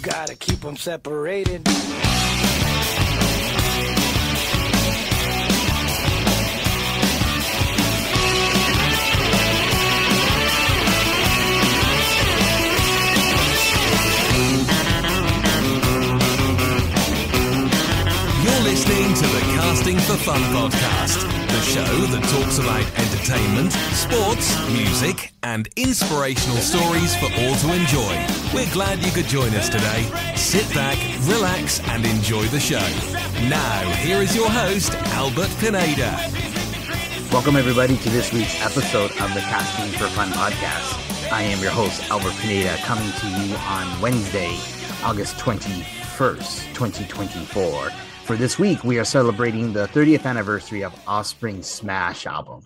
gotta keep them separated. You're listening to the Casting for Fun podcast, the show that talks about entertainment, sports, music, and inspirational stories for all to enjoy. We're glad you could join us today. Sit back, relax, and enjoy the show. Now, here is your host, Albert Pineda. Welcome, everybody, to this week's episode of the Casting for Fun podcast. I am your host, Albert Pineda, coming to you on Wednesday, August 21st, 2024. For this week, we are celebrating the 30th anniversary of Offspring's Smash album.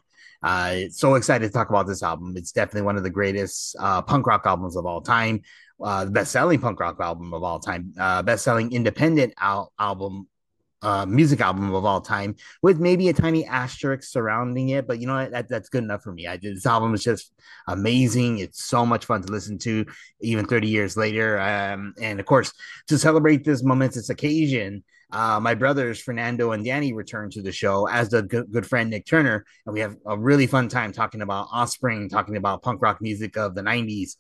So excited to talk about this album. It's definitely one of the greatest punk rock albums of all time, the best-selling punk rock album of all time, best-selling independent music album of all time, with maybe a tiny asterisk surrounding it. But you know what? That's good enough for me. This album is just amazing. It's so much fun to listen to, even 30 years later. And of course, to celebrate this momentous occasion, my brothers Fernando and Danny return to the show, as the good friend Nick Turner, and we have a really fun time talking about Offspring, talking about punk rock music of the 90s,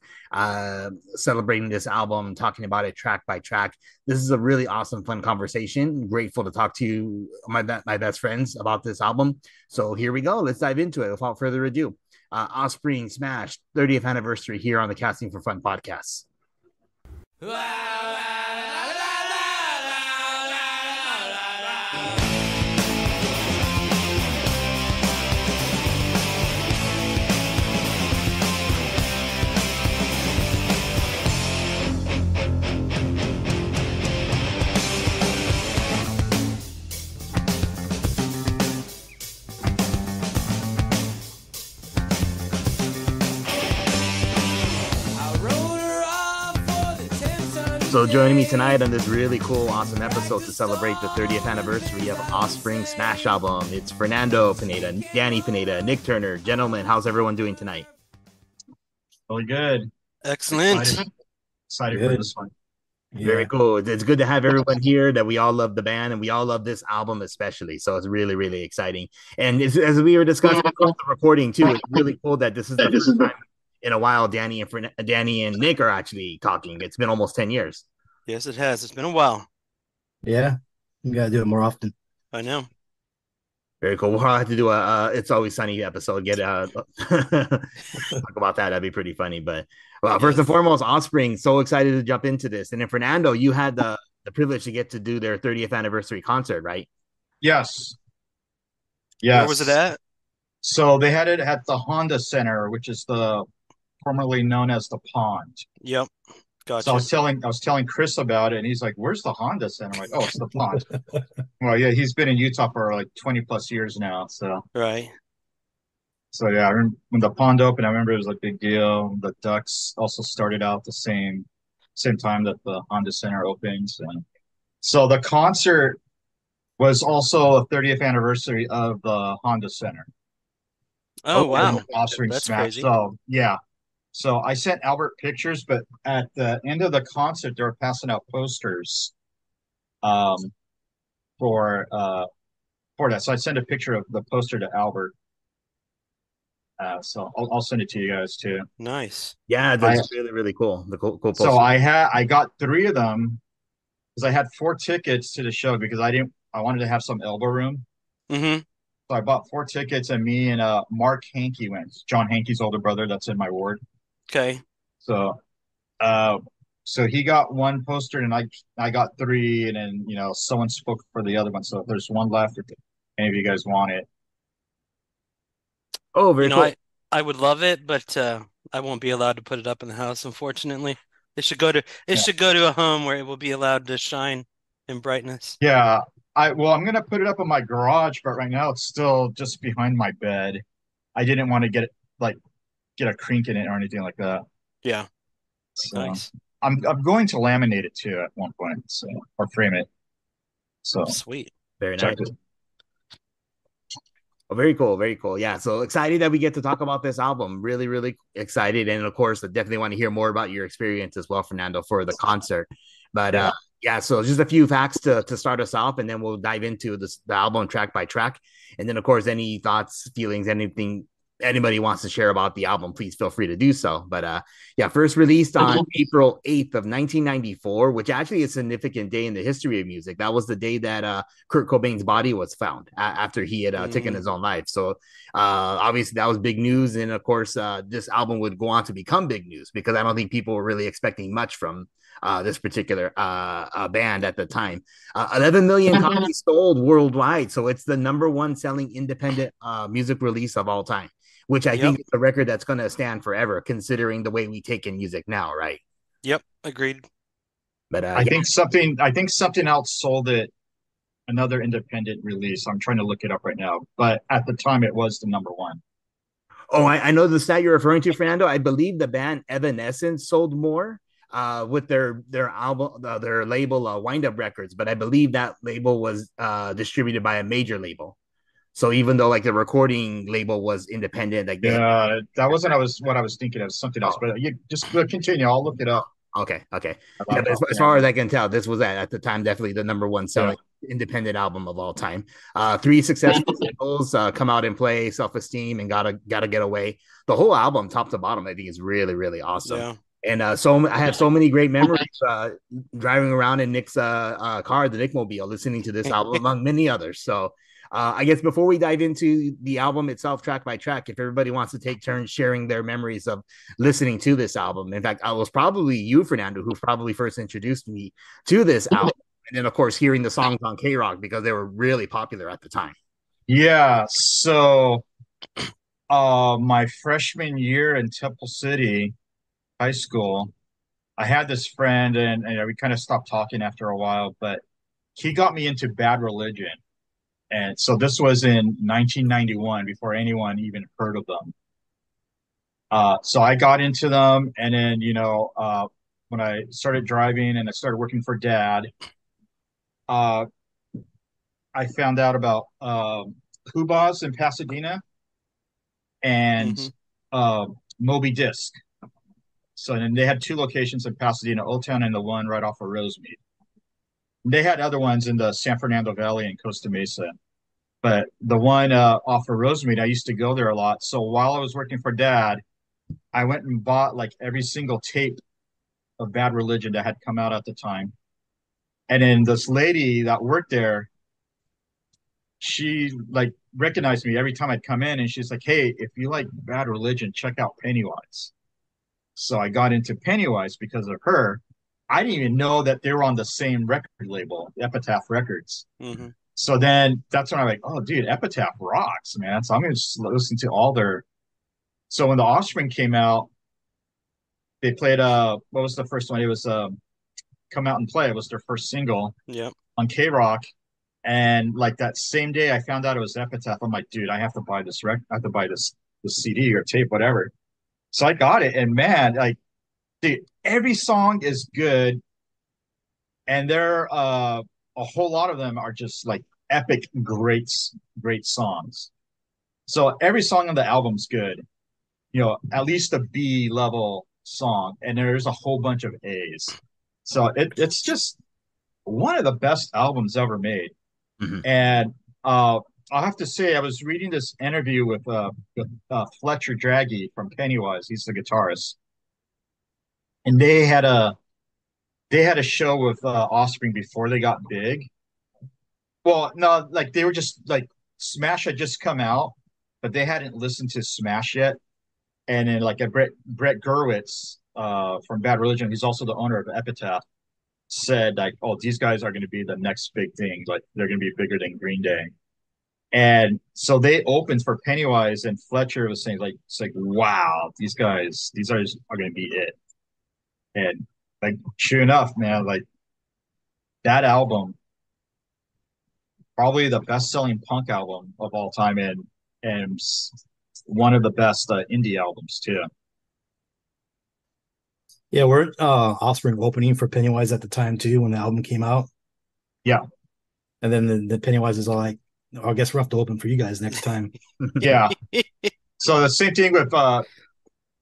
celebrating this album, talking about it track by track. This is a really awesome, fun conversation. I'm grateful to talk to my best friends about this album. So here we go. Let's dive into it without further ado. Offspring Smash 30th anniversary here on the Casting for Fun podcast. So joining me tonight on this really cool, awesome episode to celebrate the 30th anniversary of Offspring Smash album, it's Fernando Pineda, Danny Pineda, Nick Turner. Gentlemen, how's everyone doing tonight? Really good. Excellent. Excited for this one. Yeah. Very cool. It's good to have everyone here that we all love the band and we all love this album especially. So it's really, really exciting. And as we were discussing the recording too, it's really cool that this is the first time in a while Danny and Nick are actually talking. It's been almost 10 years. Yes, it has. It's been a while. Yeah, you gotta do it more often. I know. Very cool. We'll have to do a It's Always Sunny episode. Talk about that. That'd be pretty funny. But well, first and foremost, Offspring. So excited to jump into this. And then Fernando, you had the privilege to get to do their 30th anniversary concert, right? Yes. Where was it at? So they had it at the Honda Center, which is the formerly known as the Pond. Yep. Gotcha. So I was telling Chris about it, and he's like, "Where's the Honda Center?" I'm like, "Oh, it's the Pond." Well, yeah, he's been in Utah for like 20 plus years now. So right. So yeah, I remember when the Pond opened, I remember it was a big deal. The Ducks also started out the same time that the Honda Center opened. So the concert was also a 30th anniversary of the Honda Center. Oh wow, Offspring that's Smash. crazy. So yeah. So I sent Albert pictures, but at the end of the concert, they were passing out posters for that. So I sent a picture of the poster to Albert. So I'll send it to you guys too. Nice. Yeah, that's really, really cool. The cool poster. So I got 3 of them because I had 4 tickets to the show because I wanted to have some elbow room. Mm-hmm. So I bought 4 tickets, and me and Mark Hankey went. John Hankey's older brother that's in my ward. Okay. So he got 1 poster, and I got 3, and then someone spoke for the other one. So if there's 1 left, if any of you guys want it. Oh, very cool. I would love it, but I won't be allowed to put it up in the house, unfortunately. It should go to a home where it will be allowed to shine in brightness. Yeah. I'm gonna put it up in my garage, but right now it's still just behind my bed. I didn't want to get a crink in it or anything like that. Yeah. So Nice. I'm going to laminate it too at one point, or frame it. So Sweet. Very nice. Oh, very cool, very cool. Yeah, so excited that we get to talk about this album. Really, really excited, and of course, I definitely want to hear more about your experience as well, Fernando, for the concert. But Yeah. yeah, so just a few facts to start us off, and then we'll dive into the album track by track, and then of course, any thoughts, feelings, anything anybody wants to share about the album, please feel free to do so. But yeah, first released on April 8th of 1994, which actually is a significant day in the history of music. That was the day that Kurt Cobain's body was found after he had taken his own life. So obviously that was big news. And of course, this album would go on to become big news because I don't think people were really expecting much from this particular band at the time. 11 million copies sold worldwide. So it's the number one selling independent music release of all time, which I think is a record that's going to stand forever considering the way we take in music now, right? Yep, agreed. But I think something else sold it, another independent release. I'm trying to look it up right now, but at the time it was the number one. Oh, I know the stat you're referring to, Fernando. I believe the band Evanescence sold more with their album, their label, Wind Up Records, but I believe that label was distributed by a major label. So even though like the recording label was independent, like that wasn't what I was thinking of, something else. But you just continue. I'll look it up. Okay. Yeah, but as far as I can tell, this was at the time definitely the number one selling independent album of all time. Three successful singles, Come Out and Play, Self Esteem, and Gotta Get Away. The whole album, top to bottom, I think is really, really awesome. Yeah. And so I have so many great memories driving around in Nick's car, the Nickmobile, listening to this album among many others. So I guess before we dive into the album itself, track by track, if everybody wants to take turns sharing their memories of listening to this album. In fact, I was probably you, Fernando, who probably first introduced me to this album. And then, of course, hearing the songs on K-Rock because they were really popular at the time. Yeah. So my freshman year in Temple City High School, I had this friend and we kind of stopped talking after a while, but he got me into Bad Religion. And so this was in 1991 before anyone even heard of them. So I got into them, and then when I started driving and I started working for Dad, I found out about Hoobahs in Pasadena and Moby Disc. So then they had two locations in Pasadena, Old Town, and the one right off of Rosemead. They had other ones in the San Fernando Valley and Costa Mesa. But the one off of Rosemead, I used to go there a lot. So while I was working for Dad, I went and bought like every single tape of Bad Religion that had come out at the time. And then this lady that worked there, she like recognized me every time I'd come in, and she's like, "Hey, if you like Bad Religion, check out Pennywise." So I got into Pennywise because of her. I didn't even know that they were on the same record label, Epitaph Records. Mm-hmm. So then that's when I'm like, oh, dude, Epitaph rocks, man. So I'm going to just listen to all their. So when the Offspring came out, they played, what was the first one? It was Come Out and Play. It was their first single on K-Rock. And like that same day I found out it was Epitaph. I'm like, dude, I have to buy this record. I have to buy this CD or tape, whatever. So I got it. And man, like, dude, every song is good. And they're, a whole lot of them are just like epic, great songs. So every song on the album's good, at least a B level song, and there's a whole bunch of A's. So it's just one of the best albums ever made. Mm-hmm. And I'll have to say, I was reading this interview with Fletcher Draghi from Pennywise. He's the guitarist, and they had a show with Offspring before they got big. Well, no, like they were just like Smash had just come out, but they hadn't listened to Smash yet. And then like a Brett Gurewitz from Bad Religion, he's also the owner of Epitaph, said like, "Oh, these guys are going to be the next big thing. Like they're going to be bigger than Green Day." And so they opened for Pennywise, and Fletcher was saying like, "It's like, wow, these are going to be it." And like, sure enough, man, like that album, probably the best-selling punk album of all time, and one of the best indie albums too. Yeah, we're Offspring opening for Pennywise at the time too when the album came out. Yeah. And then the Pennywise is all like, I guess we'll have to open for you guys next time. Yeah. So the same thing with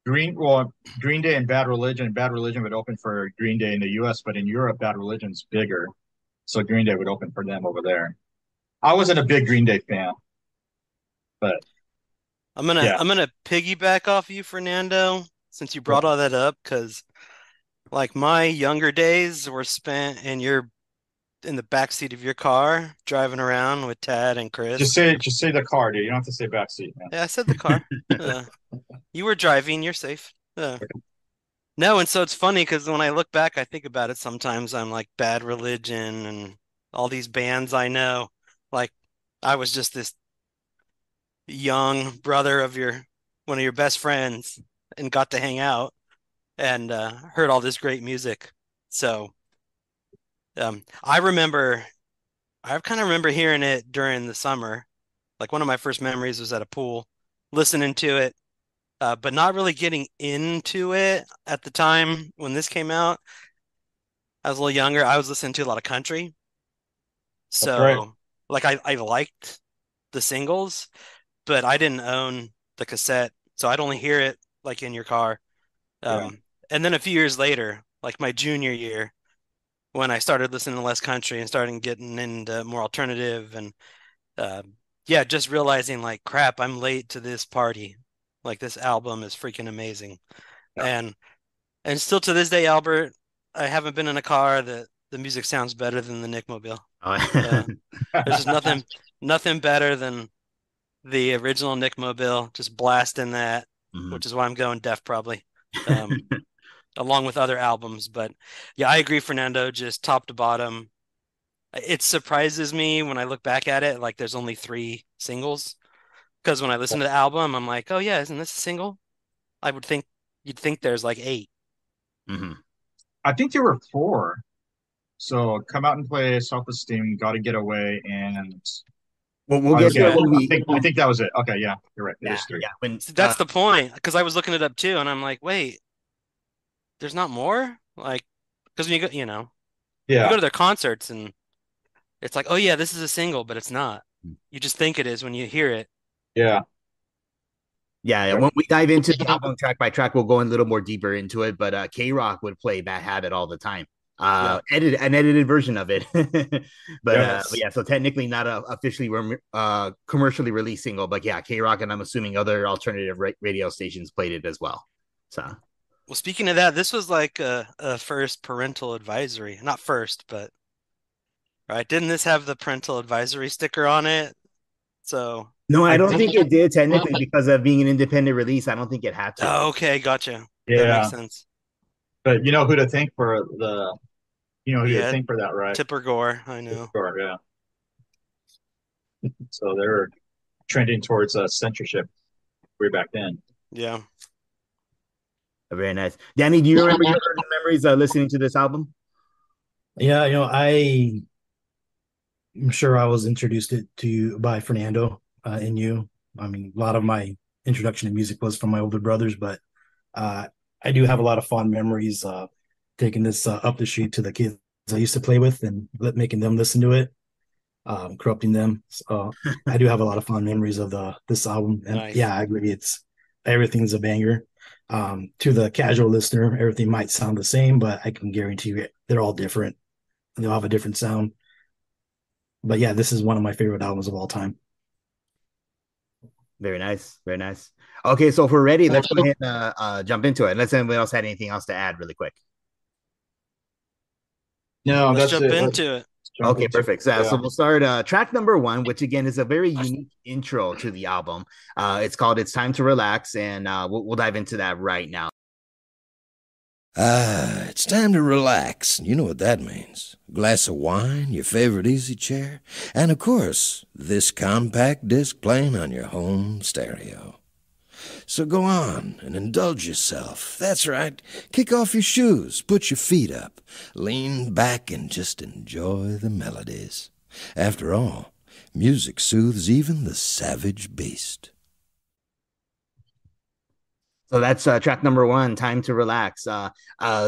Green Day and Bad Religion. Bad Religion would open for Green Day in the US, but in Europe, Bad Religion's bigger. So Green Day would open for them over there. I wasn't a big Green Day fan, but yeah. I'm gonna piggyback off you, Fernando, since you brought all that up, because like my younger days were spent in the back seat of your car driving around with Tad and Chris. Just say the car, dude. You don't have to say backseat, man. Yeah, I said the car. You were driving, you're safe. No, and so it's funny because when I look back, I think about it sometimes. I'm like Bad Religion and all these bands I know. Like I was just this young brother of one of your best friends and got to hang out and heard all this great music. So I kind of remember hearing it during the summer. Like one of my first memories was at a pool, listening to it, but not really getting into it at the time when this came out. I was a little younger. I was listening to a lot of country. That's right. So like I liked the singles, but I didn't own the cassette. So I'd only hear it like in your car. Yeah. And then a few years later, like my junior year, when I started listening to less country and starting getting into more alternative and yeah, just realizing like crap, I'm late to this party. Like this album is freaking amazing. Yeah. And still to this day, Albert, I haven't been in a car that the music sounds better than the Nick Mobile. There's just nothing better than the original Nick Mobile, just blasting that, which is why I'm going deaf probably. Along with other albums. But yeah, I agree, Fernando, just top to bottom. It surprises me when I look back at it, like there's only 3 singles. Because when I listen to the album, I'm like, oh yeah, isn't this a single? You'd think there's like 8. I think there were 4. So Come Out and Play, Self-Esteem, Gotta Get Away, and we'll get to it when I think that was it. Okay, yeah, you're right. There's 3. Yeah, that's the point. Because I was looking it up too, and I'm like, wait, there's not more? Like, because when you go, you go to their concerts and it's like, oh yeah, this is a single, but it's not. You just think it is when you hear it. Yeah. Yeah, when we dive into the album track by track, we'll go in a little more deeper into it. But K-Rock would play Bad Habit all the time. An edited version of it. But yeah, so technically not a officially commercially released single, but yeah, K-Rock and I'm assuming other alternative radio stations played it as well. So well, speaking of that, this was like a first parental advisory. Not first, but right. Didn't this have the parental advisory sticker on it? So no, I don't think it did technically because of being an independent release. I don't think it had to. Oh, okay, gotcha. Yeah. That makes sense. But you know who to thank for to thank for that, right? Tipper Gore, I know. Gore, yeah. So they're trending towards censorship way back then. Yeah. Very nice. Danny, do you remember your early memories listening to this album? Yeah, I'm sure I was introduced to you by Fernando and you. I mean, a lot of my introduction to music was from my older brothers, but I do have a lot of fond memories taking this up the street to the kids I used to play with and making them listen to it, corrupting them. So I do have a lot of fond memories of this album. And nice. Yeah, I agree. Everything's a banger. To the casual listener, everything might sound the same, but I can guarantee you they're all different. They'll have a different sound. But yeah, this is one of my favorite albums of all time. Very nice. Very nice. Okay, so if we're ready, let's go ahead and jump into it. Unless anybody else had anything else to add really quick. No, let's jump into it. Okay, perfect. So we'll start track number 1, which again is a very unique intro to the album. It's called It's Time to Relax, and we'll dive into that right now. It's time to relax. You know what that means. A glass of wine, your favorite easy chair, and of course, this compact disc playing on your home stereo. So go on and indulge yourself. That's right. Kick off your shoes, put your feet up, lean back and just enjoy the melodies. After all, music soothes even the savage beast. So that's track number one, Time to Relax.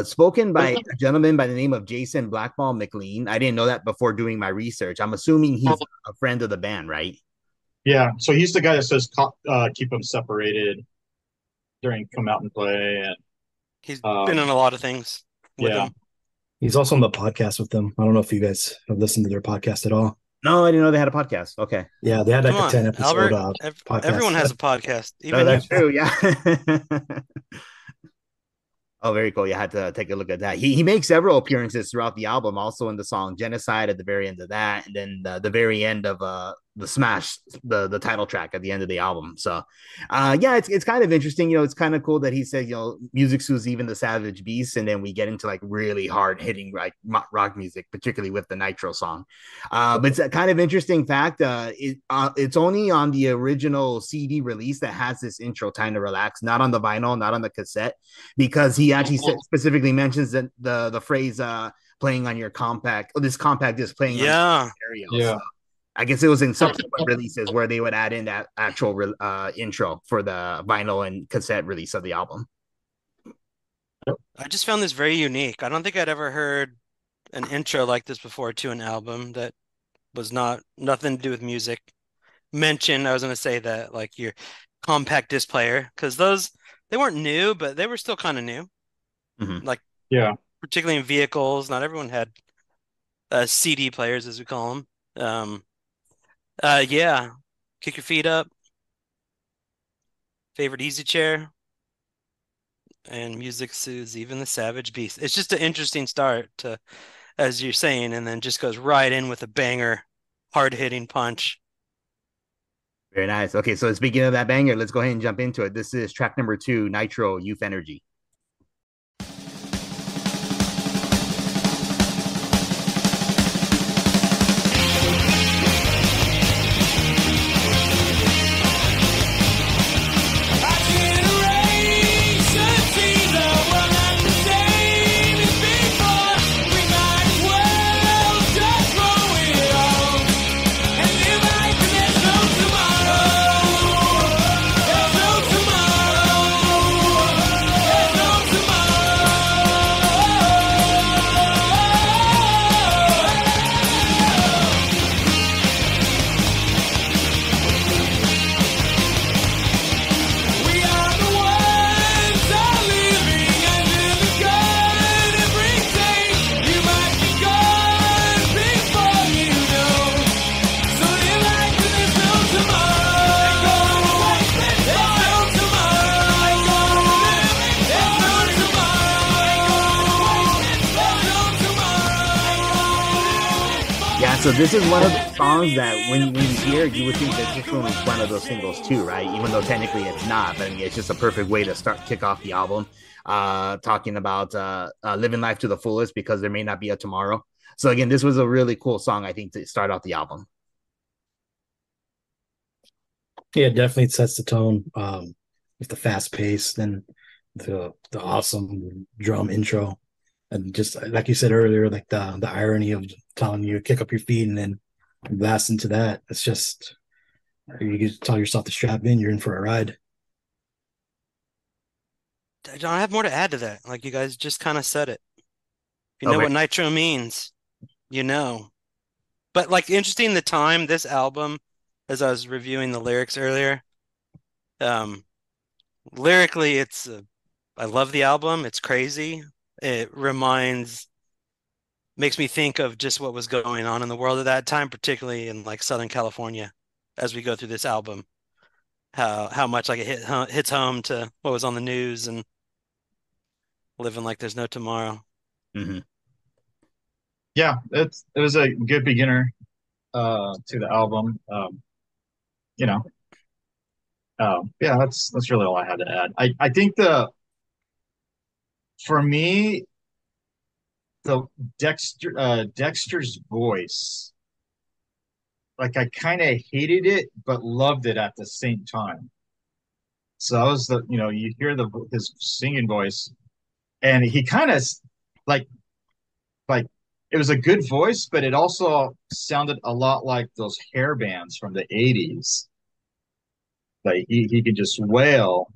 Spoken by a gentleman by the name of Jason Blackball McLean. I didn't know that before doing my research. I'm assuming he's a friend of the band, right? Yeah, so he's the guy that says keep them separated during Come Out and Play, and He's been in a lot of things with yeah, them. He's also on the podcast with them. I don't know if you guys have listened to their podcast at all. No, I didn't know they had a podcast. Okay. Yeah, they had like Come a 10 on, episode Albert. Everyone podcast. has a podcast, No, even you. that's true. Yeah. Oh, very cool. You had to take a look at that. He makes several appearances throughout the album, also in the song Genocide at the very end of that, and then the very end of the Smash, the title track at the end of the album. So yeah, it's kind of interesting. It's kind of cool that he said, music soothes even the savage beast, and then we get into like really hard hitting like rock music, particularly with the Nitro song. But it's a kind of interesting fact. It's only on the original CD release that has this intro, Time to Relax, not on the vinyl, not on the cassette, because he actually specifically mentions that the phrase playing on your compact, or this compact is playing on Yeah. stereo. yeah. So I guess it was in subsequent releases where they would add in that actual intro for the vinyl and cassette release of the album. I just found this very unique. I don't think I'd ever heard an intro like this before to an album that was nothing to do with music. I was going to say that like your compact disc player, because they weren't new, but they were still kind of new. Mm-hmm. Like, Yeah. particularly in vehicles, not everyone had CD players, as we call them. Yeah, kick your feet up, favorite easy chair, and music soothes even the savage beast. It's just an interesting start to, as you're saying, and then just goes right in with a banger, hard-hitting punch. Very nice. Okay, so speaking of that banger, let's go ahead and jump into it. This is track number 2, Nitro, Youth Energy. So this is one of the songs that when you hear it, you would think that this one was one of those singles too, right? Even though technically it's not, but I mean, it's just a perfect way to kick off the album, talking about living life to the fullest because there may not be a tomorrow. So again, this was a really cool song, I think, to start off the album. Yeah, it definitely sets the tone with the fast pace, then the awesome drum intro. And just like you said earlier, like the irony of telling you kick up your feet and then blast into that. It's just, you can tell yourself to strap in. You're in for a ride. I don't have more to add to that. Like you guys just kind of said it. If you know what Nitro means, you know. But like interesting, the time this album, as I was reviewing the lyrics earlier, lyrically, I love the album. It's crazy. It makes me think of just what was going on in the world at that time, particularly in like Southern California, as we go through this album. How much like it hits home to what was on the news and living like there's no tomorrow. Mm-hmm. Yeah, it was a good beginner to the album. Yeah, that's really all I had to add. I think for me, the Dexter's voice, like I kind of hated it but loved it at the same time. So that was you hear his singing voice, and he kind of like it was a good voice, but it also sounded a lot like those hair bands from the 80s. Like he could just wail,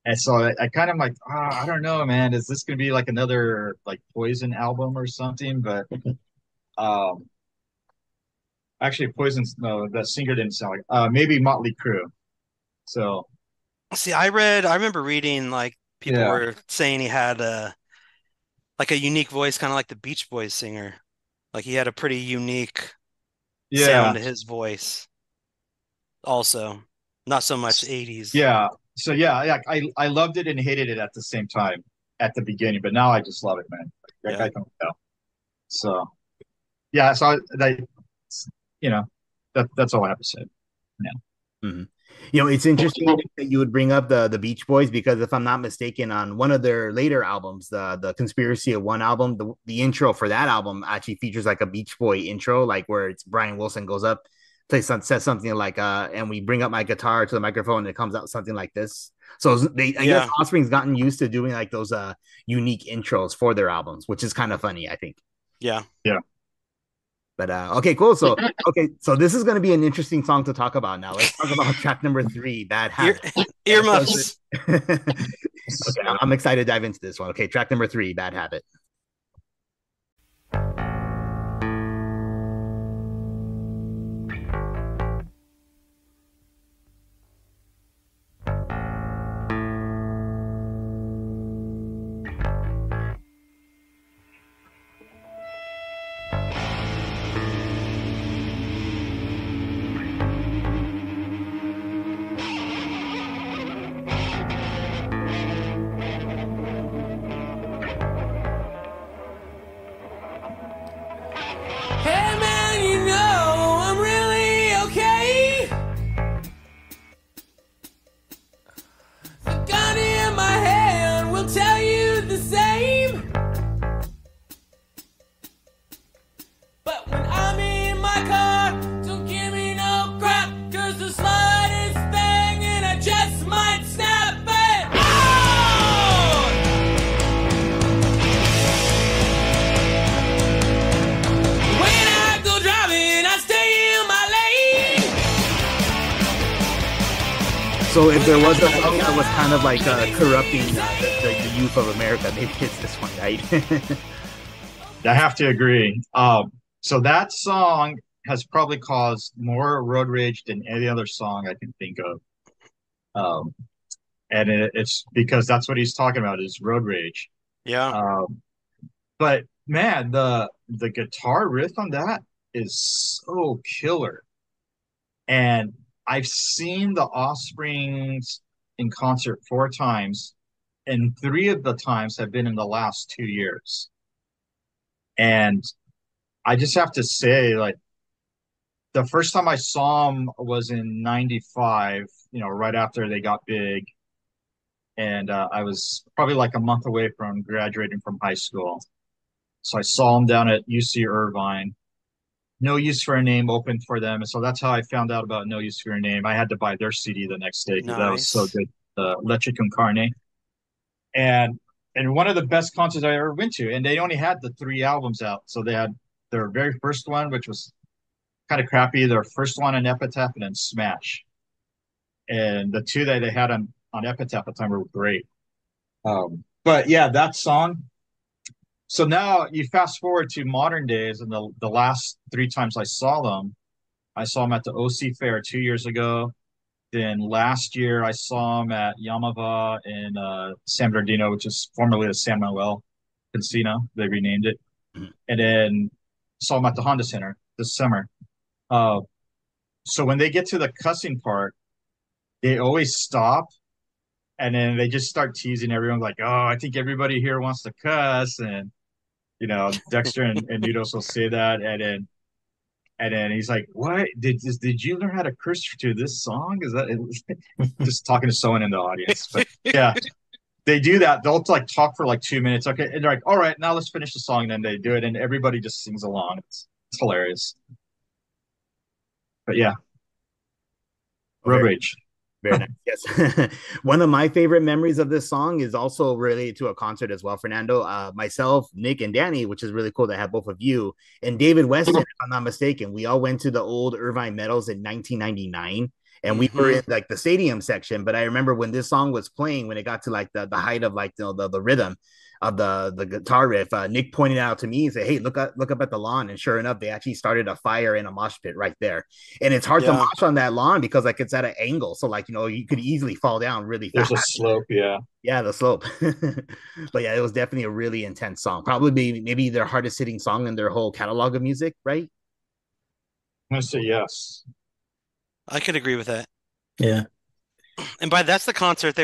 And so I kind of like, I don't know, man. Is this gonna be like another like Poison album or something? But um, actually, Poison's no, the singer didn't sound like. Maybe Motley Crue. So See, I remember reading like people yeah, were saying he had a unique voice, kind of like the Beach Boys singer. Like he had a pretty unique yeah, sound to his voice. Also, not so much 80s. yeah. So yeah, I loved it and hated it at the same time at the beginning, but now I just love it, man. Like Yeah. I don't know. So yeah, so I, you know, that's all I have to say. Yeah. Mhm. You know, it's interesting that you would bring up the Beach Boys because if I'm not mistaken, on one of their later albums, the Conspiracy of One album, the intro for that album actually features like a Beach Boy intro, like where it's Brian Wilson goes up, says something like and we bring up my guitar to the microphone and it comes out something like this. So I guess Yeah. Offspring's gotten used to doing like those unique intros for their albums, which is kind of funny, I think. Yeah. Yeah. But okay, cool. So so this is going to be an interesting song to talk about now. Let's talk about track number 3, Bad Ear Habit. earmuffs. Okay, I'm excited to dive into this one. Okay, track number 3, Bad Habit. Hey man, you know I'm really okay. The gun in my hand will tell you the same. But when I'm in my car, don't give me no crap, 'cause the slightest thing and I just might snap it. Oh! When I go driving, I stay in my lane. So if there was a song that was kind of like corrupting the youth of America, maybe it's this one, right? I have to agree. So that song has probably caused more road rage than any other song I can think of. Um, and it's because that's what he's talking about is road rage. Yeah. But man, the guitar riff on that is so killer. And I've seen the Offsprings in concert 4 times, and 3 of the times have been in the last 2 years. And I just have to say, like, the first time I saw them was in '95, right after they got big. And I was probably like a month away from graduating from high school. So I saw them down at UC Irvine. No Use for a Name opened for them. And so that's how I found out about No Use for a Name. I had to buy their CD the next day because that was so Nice. good. Leche con Carne. And one of the best concerts I ever went to. And they only had the 3 albums out. So they had their very first one, which was kind of crappy, their first one on Epitaph, and then Smash. And the 2 that they had on Epitaph at the time were great. But yeah, that song. So now you fast forward to modern days, and the last 3 times I saw them at the OC Fair 2 years ago. Then last year I saw them at Yamava in San Bernardino, which is formerly the San Manuel Casino. They renamed it. And then saw them at the Honda Center this summer. So when they get to the cussing part, they always stop and then they just start teasing everyone like, oh, I think everybody here wants to cuss. And, Dexter and Nudos will say that. And then he's like, what? Did you learn how to curse to this song? Is that just talking to someone in the audience? But yeah, they do that. They'll like talk for like 2 minutes. Okay. And they're like, all right, now let's finish the song. And then they do it. And everybody just sings along. It's hilarious. But yeah, road Okay. rage. Very nice. Yes. One of my favorite memories of this song is also related to a concert as well, Fernando. Myself, Nick, and Danny, which is really cool to have both of you, and David Weston, if I'm not mistaken. We all went to the old Irvine Meadows in 1999. and we were in like the stadium section. But I remember when this song was playing, when it got to like the height of like the rhythm of the guitar riff, Nick pointed out to me and said, "Hey, look up at the lawn." And sure enough, they actually started a fire in a mosh pit right there. And it's hard to mosh on that lawn because like it's at an angle, so like you could easily fall down really fast. There's a slope, yeah. Yeah, the slope. But yeah, it was definitely a really intense song. Probably maybe their hardest hitting song in their whole catalog of music, right? I'm gonna say yes. I could agree with that. Yeah. And that's the concert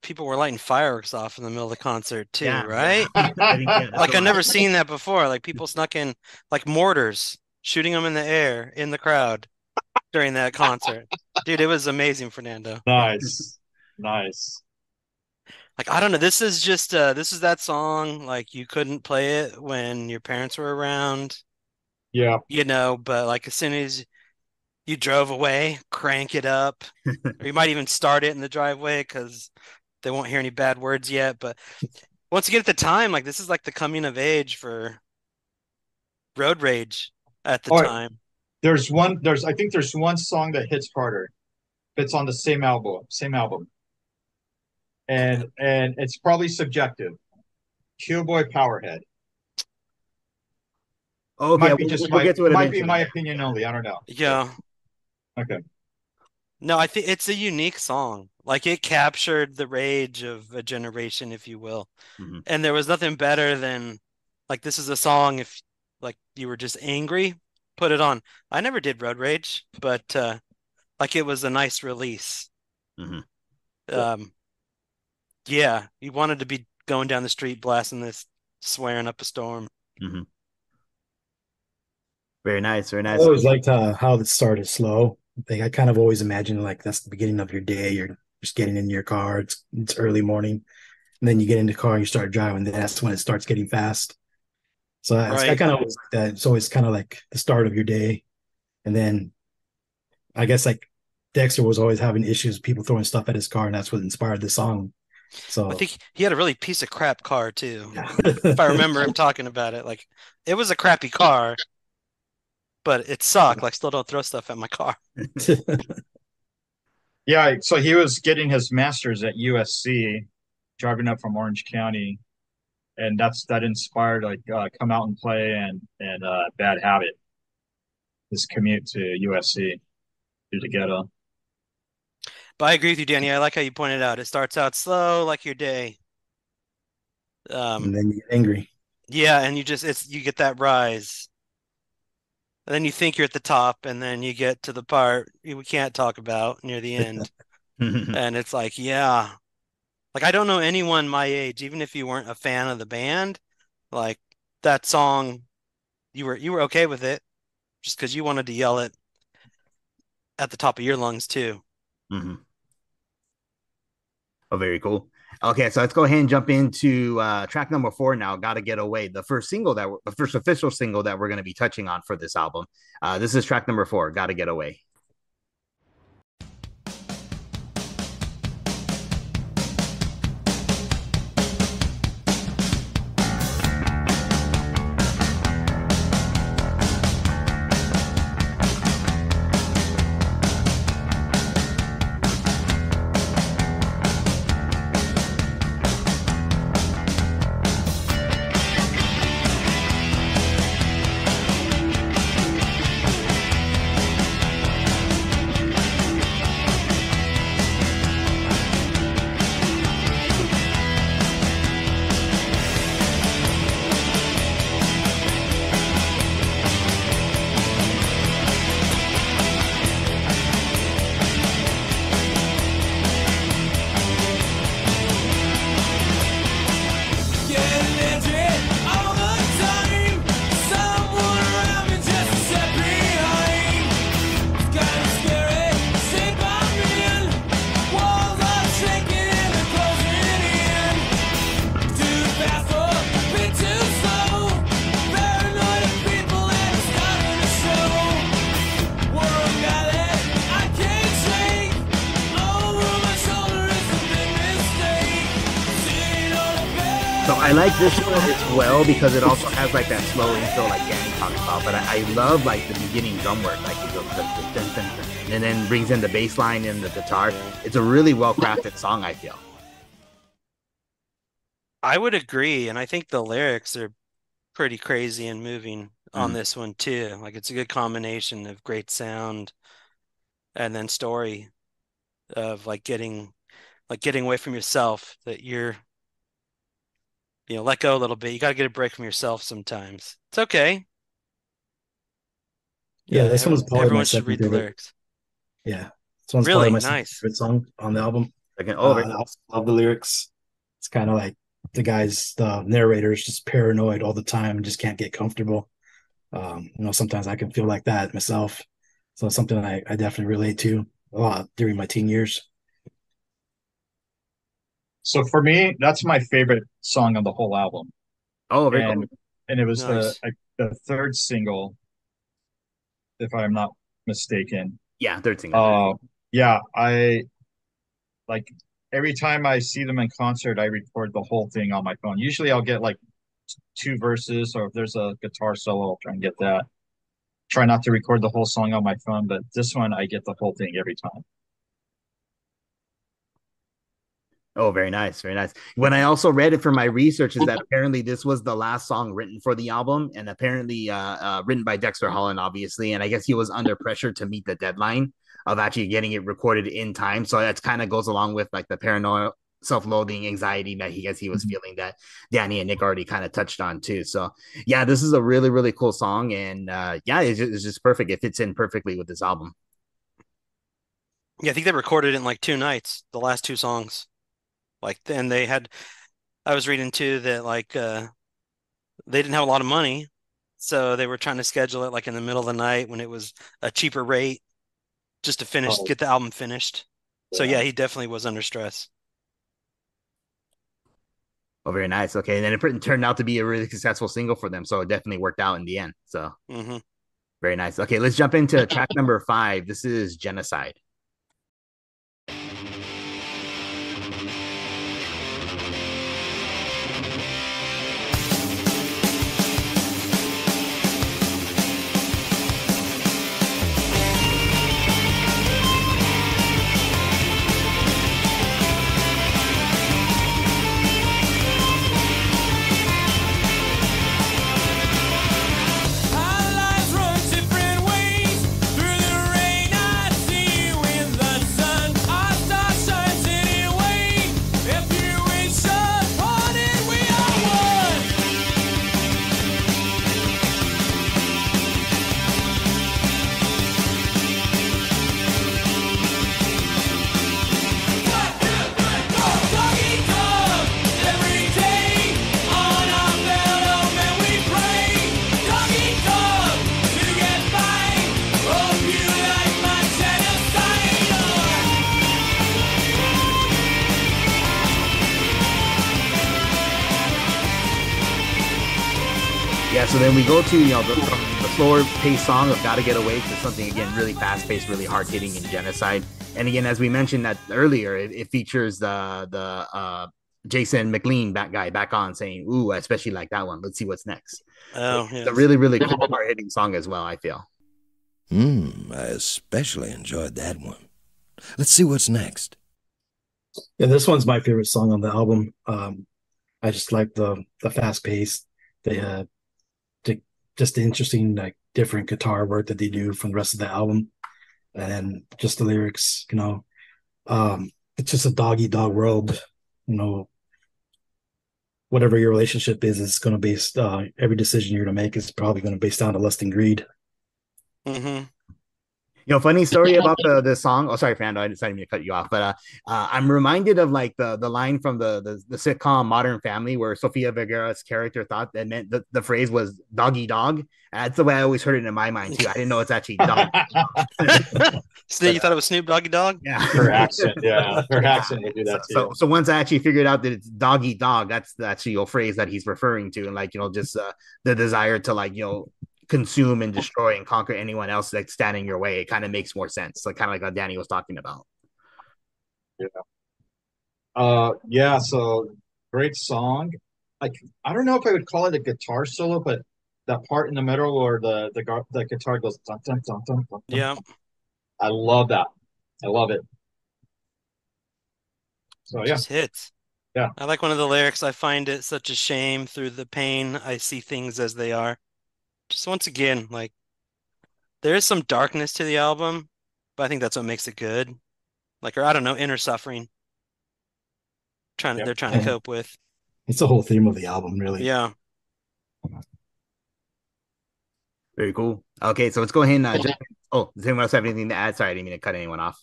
people were lighting fireworks off in the middle of the concert too, right? Like I've never seen that before. Like people snuck in like mortars, shooting them in the air in the crowd during that concert. Dude, it was amazing, Fernando. Nice. Nice. Like I don't know, this is that song, like you couldn't play it when your parents were around. Yeah. But like as soon as you drove away, crank it up. Or you might even start it in the driveway because they won't hear any bad words yet. But once you get at the time, like this is like the coming of age for road rage at the time. I think there's one song that hits harder. It's on the same album. And it's probably subjective. Boy Powerhead. Oh, okay. Might be my opinion only. I don't know. Yeah. Okay. No, I think it's a unique song. Like it captured the rage of a generation, if you will. Mm-hmm. And there was nothing better than like this is a song if like you were just angry, put it on. I never did road rage, but like it was a nice release. Mm-hmm. Yeah, you wanted to be going down the street blasting this, swearing up a storm. Mm-hmm. Very nice, very I nice. always liked how the start is slow. Like I kind of always imagine like that's the beginning of your day. You're just getting in your car. It's early morning, and then you get in the car and you start driving. That's when it starts getting fast. So I kind of always like that. It's always kind of like the start of your day, and then I guess like Dexter was always having issues with people throwing stuff at his car, and that's what inspired the song. So I think he had a really piece of crap car too. If I remember him talking about it, like it was a crappy car, but it sucked. Like still don't throw stuff at my car. Yeah, so he was getting his master's at USC, driving up from Orange County, and that inspired like Come Out and Play and Bad Habit. His commute to USC through the ghetto. But I agree with you, Danny. I like how you pointed out. It starts out slow, like your day. And then you get angry. Yeah, and you get that rise. And then you think you're at the top, and then you get to the part we can't talk about near the end. And it's like, yeah. Like I don't know anyone my age, even if you weren't a fan of the band, like that song, you were okay with it just because you wanted to yell it at the top of your lungs too. Mm-hmm. Oh, very cool. Okay, so let's go ahead and jump into track number 4 now, Gotta Get Away, the first official single that we're going to be touching on for this album. This is track number 4, Gotta Get Away. I like this one as well because it also has like that slow intro like Danny talked about, but I love like the beginning drum work, like it goes and then brings in the bass line and the guitar. It's a really well-crafted song, I feel. I would agree, and I think the lyrics are pretty crazy and moving on this one too. Like it's a good combination of great sound and then story of getting away from yourself, that you're let go a little bit. You got to get a break from yourself sometimes. It's okay. Yeah, this one's probably my Everyone should second read the favorite. lyrics. Yeah, this one's probably Really my second nice. favorite song on the album. Again, I also love the lyrics. It's kind of like the narrator is just paranoid all the time and just can't get comfortable. Sometimes I can feel like that myself. So it's something I definitely relate to a lot during my teen years. So for me, that's my favorite song on the whole album. Oh, very and cool. and it was Nice. the third single, if I'm not mistaken. Yeah, third single. Yeah, I like every time I see them in concert, I record the whole thing on my phone. Usually I'll get like two verses, or if there's a guitar solo, I'll try and get that. Try not to record the whole song on my phone, but this one I get the whole thing every time. Oh, very nice, very nice. When I also read it for my research, is that apparently this was the last song written for the album, and apparently written by Dexter Holland, obviously. And I guess he was under pressure to meet the deadline of actually getting it recorded in time. So that kind of goes along with like the paranoia, self-loathing, anxiety that he was feeling, that Danny and Nick already kind of touched on too. So yeah, this is a really, really cool song, and yeah, it's just perfect. It fits in perfectly with this album. Yeah, I think they recorded it in like 2 nights, the last two songs. And I was reading too that they didn't have a lot of money, so they were trying to schedule it like in the middle of the night when it was a cheaper rate, just to get the album finished. So yeah, he definitely was under stress. Oh, very nice. Okay, and then it turned out to be a really successful single for them, so it definitely worked out in the end. So very nice. Okay, let's jump into track number 5. This is Genocide. Our lives run different ways. Through the rain, I see you in the sun. Our star shines anyway. If you wish upon it, we are one. Doggy dog, every day on our fellow men we pray. Doggy dog, to get by. Hope you like my genocide. Yeah, so then we go to the slower paced song of "Gotta Get Away" to something again really fast paced, really hard hitting in Genocide. And again, as we mentioned that earlier, it features the Jason McLean guy back on saying, "Ooh, I especially like that one. Let's see what's next." Oh, It's yeah. a really, really cool hard hitting song as well, I feel. I especially enjoyed that one. Let's see what's next. Yeah, this one's my favorite song on the album. I just like the fast pace, just the interesting different guitar work that they do from the rest of the album, and just the lyrics. It's just a dog eat dog world. Whatever your relationship is going to base every decision you're going to make is probably going to base down to lust and greed. Funny story about the song. Oh, sorry, Fernando, I didn't mean to cut you off, but I'm reminded of like the line from the sitcom Modern Family, where Sofia Vergara's character thought that meant the phrase was doggy dog. That's the way I always heard it in my mind too. I didn't know it's actually dog. So you thought it was Snoop Doggy Dog? Yeah, Her accent, yeah, her accent would do that too. So once I actually figured out that it's doggy dog, that's the actual phrase that he's referring to, and just the desire to consume and destroy and conquer anyone else that's standing your way. It kind of makes more sense, kind of like what Danny was talking about. Yeah, so great song. Like, I don't know if I would call it a guitar solo, but that part in the middle where the guitar goes dun, dun, dun, dun, dun, dun. Yeah. I love that. I love it. So yeah, Just hits. yeah, I like one of the lyrics. I find it such a shame through the pain. I see things as they are. Just once again, like there is some darkness to the album, but I think that's what makes it good. Like, or I don't know, inner suffering. yeah. They're trying to cope with. It's the whole theme of the album, really. Yeah. Very cool. Okay, so let's go ahead and jump in. Oh, does anyone else have anything to add? Sorry, I didn't mean to cut anyone off.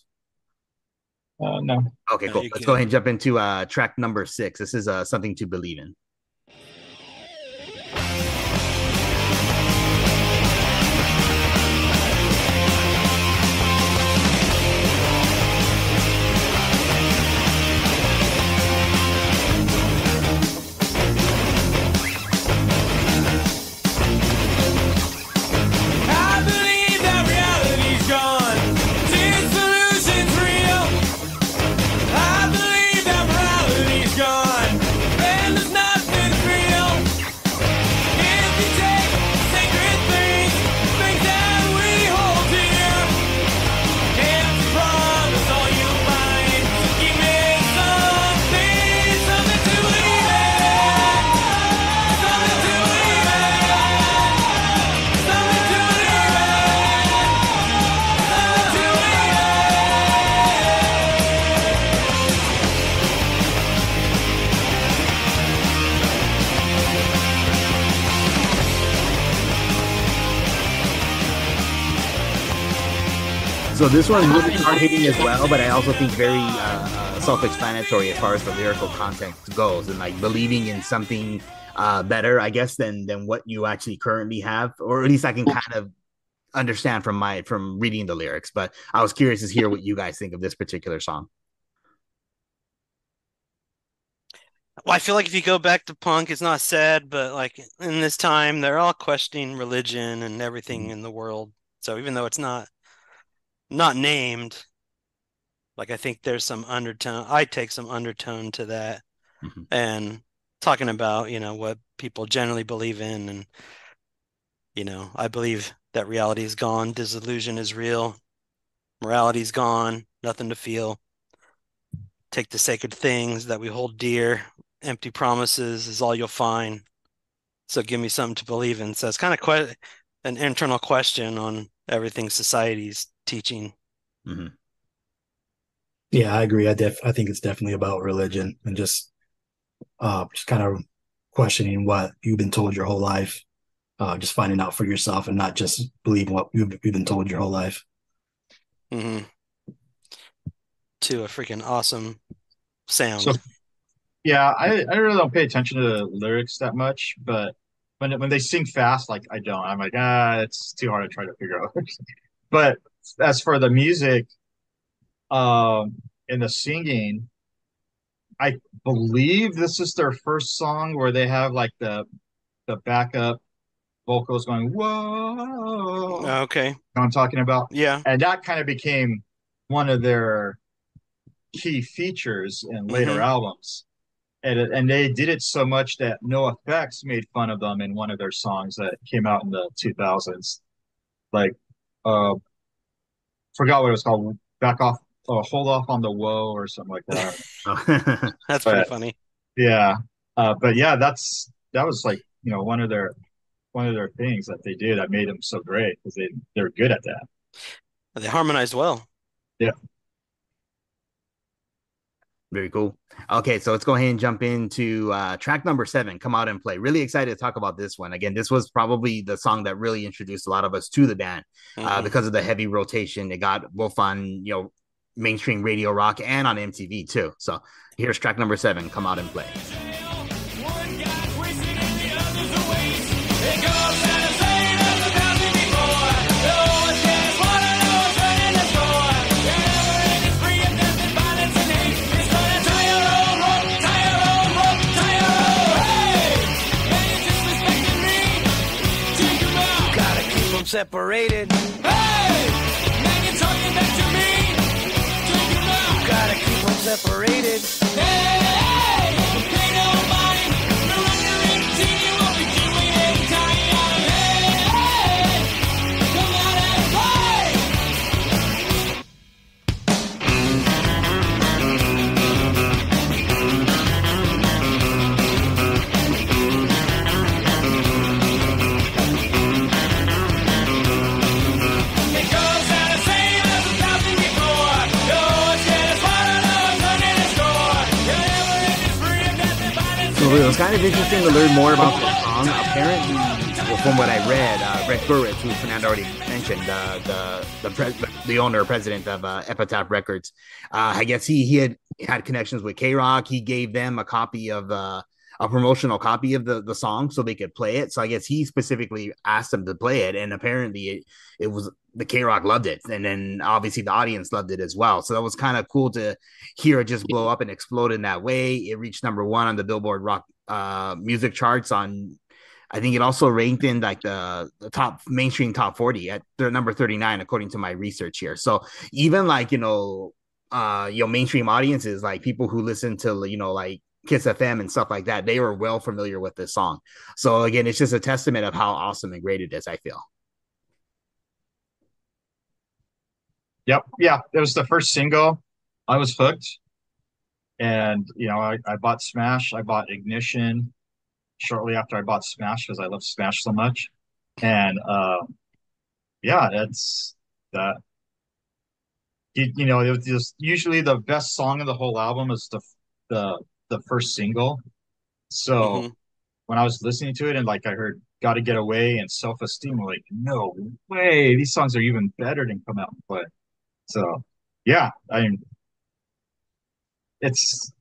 No. Okay, No, cool. you're Let's good. go ahead and jump into track number 6. This is Something to Believe in. I believe that reality's gone. Disillusion's real. I believe that morality's gone. And there's nothing real. If you take sacred things, things that we hold dear, can't promise all you'll find. So give me something, something to believe in. Something to believe in. Something to believe in. Something to believe in. So this one really hard hitting as well, but I also think very self-explanatory as far as the lyrical content goes, and like believing in something better, I guess, than what you actually currently have, or at least I can kind of understand from reading the lyrics. But I was curious to hear what you guys think of this particular song. Well, I feel like if you go back to punk, it's not sad, but like in this time, they're all questioning religion and everything in the world. So even though it's not named, like I think there's some undertone. I take some undertone to that, Mhm. and talking about, what people generally believe in, and I believe that reality is gone, disillusion is real, morality's gone, nothing to feel. Take the sacred things that we hold dear. Empty promises is all you'll find. So give me something to believe in. So it's kind of an internal question on everything society's teaching. Mhm. Yeah, I agree. I think it's definitely about religion and just kind of questioning what you've been told your whole life, just finding out for yourself and not just believing what you've been told your whole life. Mm-hmm. To a freaking awesome sound. So yeah, I really don't pay attention to the lyrics that much, but when they sing fast, like I don't. I'm like, it's too hard to try to figure out. But as for the music, and the singing, I believe this is their first song where they have like the backup vocals going, whoa. Okay. You know what I'm talking about? Yeah. And that kind of became one of their key features in later Mhm. albums. And they did it so much that NoFX made fun of them in one of their songs that came out in the 2000s. Like, uh, forgot what it was called. Back off, hold off on the woe or something like that. Oh. That's pretty But funny. yeah, but yeah, that was like one of their things that they did that made them so great because they're good at that. They harmonized well. Yeah. Very cool. Okay, so let's go ahead and jump into track number 7, Come Out and Play. Really excited to talk about this one. Again, this was probably the song that really introduced a lot of us to the band Mhm. because of the heavy rotation. It got both on, mainstream radio rock and on MTV too. So here's track number 7, Come Out and Play. One guy's wasted and the other's a waste. It goes out of saying of the thousand before. No one's getting smarter, no one's running the score. Everything is free of death and violence and hate. It's gonna tie your own rope, tie your own rope, tie your own. Hey! Man, you're disrespecting me. Take 'em out. Gotta keep them separated. Hey! Man, you're talking back to me. Take 'em out. Gotta keep them separated. Hey! Pay no mind. We're wondering to you what we doing anytime. Hey! Come out and play! it was kind of interesting to learn more about the song. Apparently, well, from what I read, Rick Burris, who Fernando already mentioned, the owner, president of Epitaph Records, I guess he had connections with K-Rock. He gave them a copy of a promotional copy of the song so they could play it. So I guess he specifically asked them to play it, and apparently it was the K-Rock loved it, and then obviously the audience loved it as well. So that was kind of cool to hear it just blow up and explode in that way. It reached #1 on the Billboard rock music charts. On I think it also ranked in like the top mainstream top 40 at number 39 according to my research here. So even like mainstream audiences, like people who listen to like Kiss FM and stuff like that, they were well familiar with this song. So again, it's just a testament of how awesome and great it is, I feel. Yep. Yeah. It was the first single. I was hooked. And, I bought Smash. I bought Ignition shortly after I bought Smash because I love Smash so much. And yeah, it's that. It was just usually the best song of the whole album is the first single. So hmm when I was listening to it and like I heard "Gotta Get Away" and "Self Esteem," I'm like, no way, these songs are even better than Come Out and Play. So yeah, it's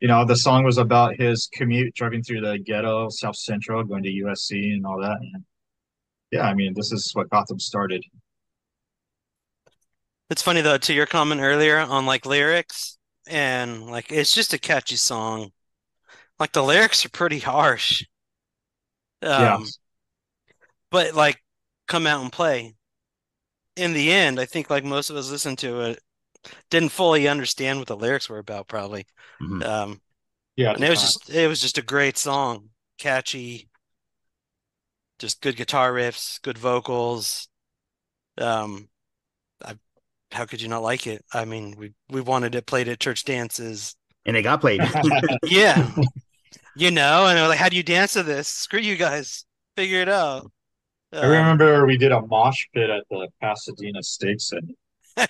the song was about his commute driving through the ghetto, South Central, going to USC and all that. And yeah, this is what got them started. It's funny though, to your comment earlier on like lyrics and like it's just a catchy song. Like the lyrics are pretty harsh. Yeah. But like Come Out and Play. In the end, I think like most of us listened to it didn't fully understand what the lyrics were about probably. Mm-hmm. Yeah. And it was just a great song. Catchy, just good guitar riffs, good vocals. Um how could you not like it? I mean, we wanted it played at church dances. And it got played. Yeah. And I was like, how do you dance to this? Screw you guys. Figure it out. I remember we did a mosh pit at the Pasadena Steaks and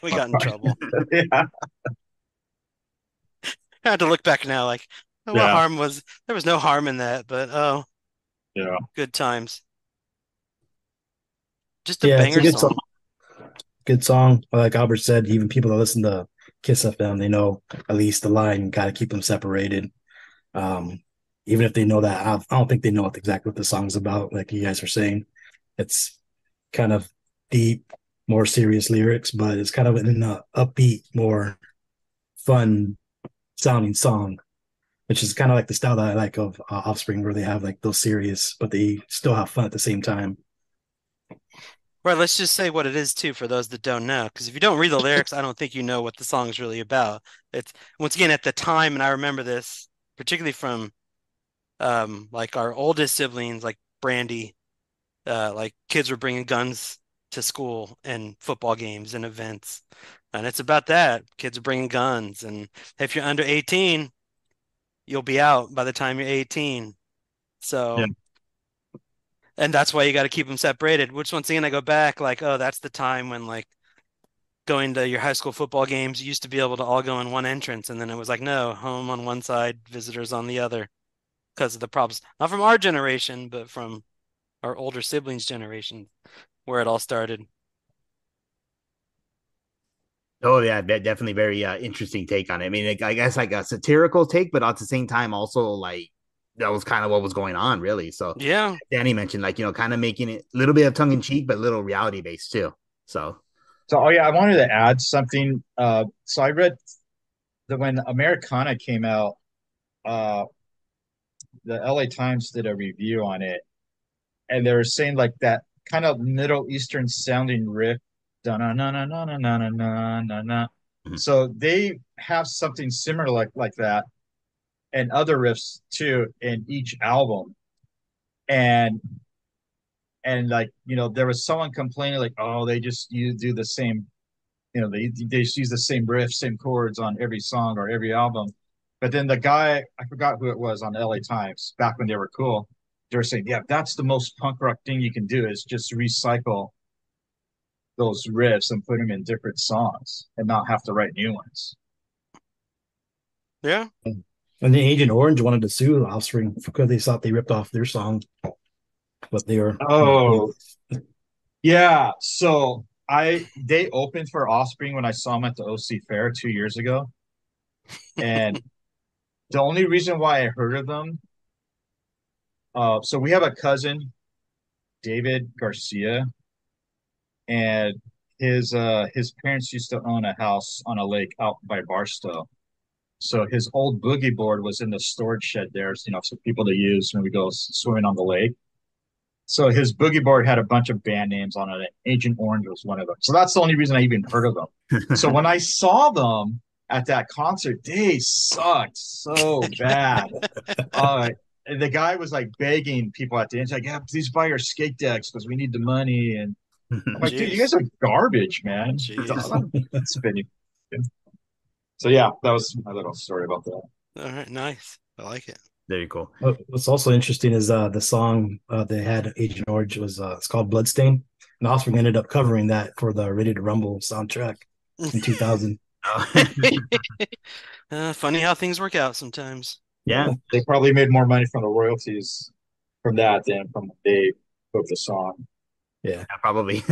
We got in trouble. yeah. I had to look back now, like, what Yeah. harm was there was no harm in that, but Yeah. good times. Just a Yeah, it's a banger good song. song. Good song. Like Albert said, even people that listen to Kiss FM, they know at least the line, got to keep them separated. Even if they know that, I don't think they know exactly what the song's about. Like you guys were saying, it's kind of deep, more serious lyrics, but it's kind of in an upbeat, more fun sounding song, which is kind of like the style that I like of Offspring, where they have like those serious, but they still have fun at the same time. Right, let's just say what it is too for those that don't know. Because if you don't read the lyrics, I don't think you know what the song is really about. It's once again at the time, and I remember this particularly from like our oldest siblings, like Brandy, like kids were bringing guns to school and football games and events. And it's about that. Kids are bringing guns. And if you're under 18, you'll be out by the time you're 18. So, Yeah. and that's why you got to keep them separated, which once again, I go back like, oh, that's the time when like going to your high school football games, you used to be able to all go in one entrance. And then it was like, no, home on one side, visitors on the other because of the problems, not from our generation, but from our older siblings' generation where it all started. Oh yeah, definitely very interesting take on it. I mean, I guess like a satirical take, but at the same time, also like that was kind of what was going on, really. So Yeah. Danny mentioned like kind of making it a little bit of tongue in cheek, but a little reality based too. So Oh yeah, I wanted to add something. So I read that when Americana came out, uh, the LA Times did a review on it, and they were saying like that kind of Middle Eastern sounding riff, da na na na na na na na na na. Mhm. So they have something similar like that, and other riffs too in each album, and like there was someone complaining like, oh, you do the same, they just use the same riff, same chords on every song or every album. But then the guy, I forgot who it was on LA Times back when they were cool, they were saying, yeah, that's the most punk rock thing you can do is just recycle those riffs and put them in different songs and not have to write new ones. Yeah. And the Agent Orange wanted to sue Offspring because they thought they ripped off their song, but they were. Oh, yeah. So they opened for Offspring when I saw them at the OC Fair 2 years ago. And the only reason why I heard of them, so we have a cousin, David Garcia, and his parents used to own a house on a lake out by Barstow. So his old boogie board was in the storage shed there, for people to use when we go swimming on the lake. So his boogie board had a bunch of band names on it. Agent Orange was one of them. So that's the only reason I even heard of them. So when I saw them at that concert, they sucked so bad. The guy was like begging people at the end, like, "Yeah, please buy your skate decks because we need the money." And I'm like, "Dude, you guys are garbage, man." It's spinning. So yeah, that was my little story about that. All right, nice. I like it. Very cool. What's also interesting is the song they had Agent Orange was it's called Bloodstain, and Offspring ended up covering that for the Ready to Rumble soundtrack in 2000. Funny how things work out sometimes. Yeah, they probably made more money from the royalties from that than from when they booked the song. Yeah, probably.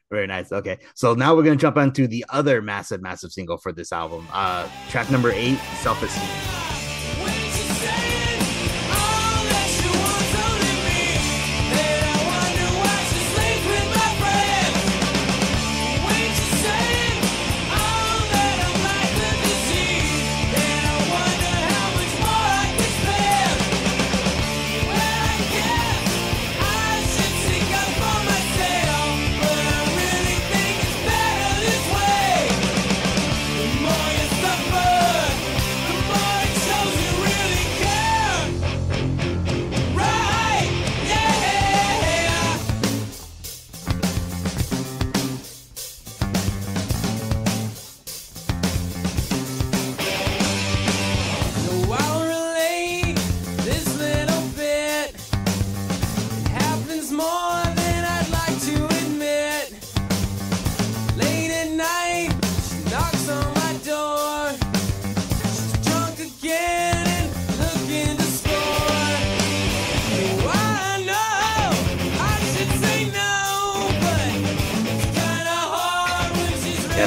Very nice. Okay, so now we're gonna jump onto the other massive single for this album. Track number 8, Self-Esteem.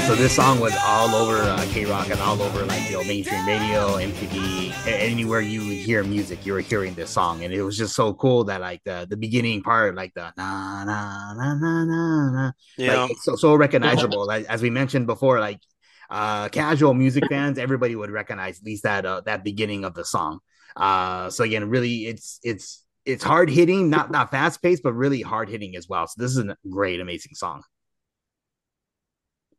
So this song was all over K-Rock and all over like mainstream radio, MTV, anywhere you would hear music, you were hearing this song, and it was just so cool that like the beginning part, like the na na na na na na, yeah, like it's so recognizable. Like as we mentioned before, like casual music fans, everybody would recognize at least that beginning of the song. So again, really, it's hard hitting, not fast paced, but really hard hitting as well. So this is a great, amazing song.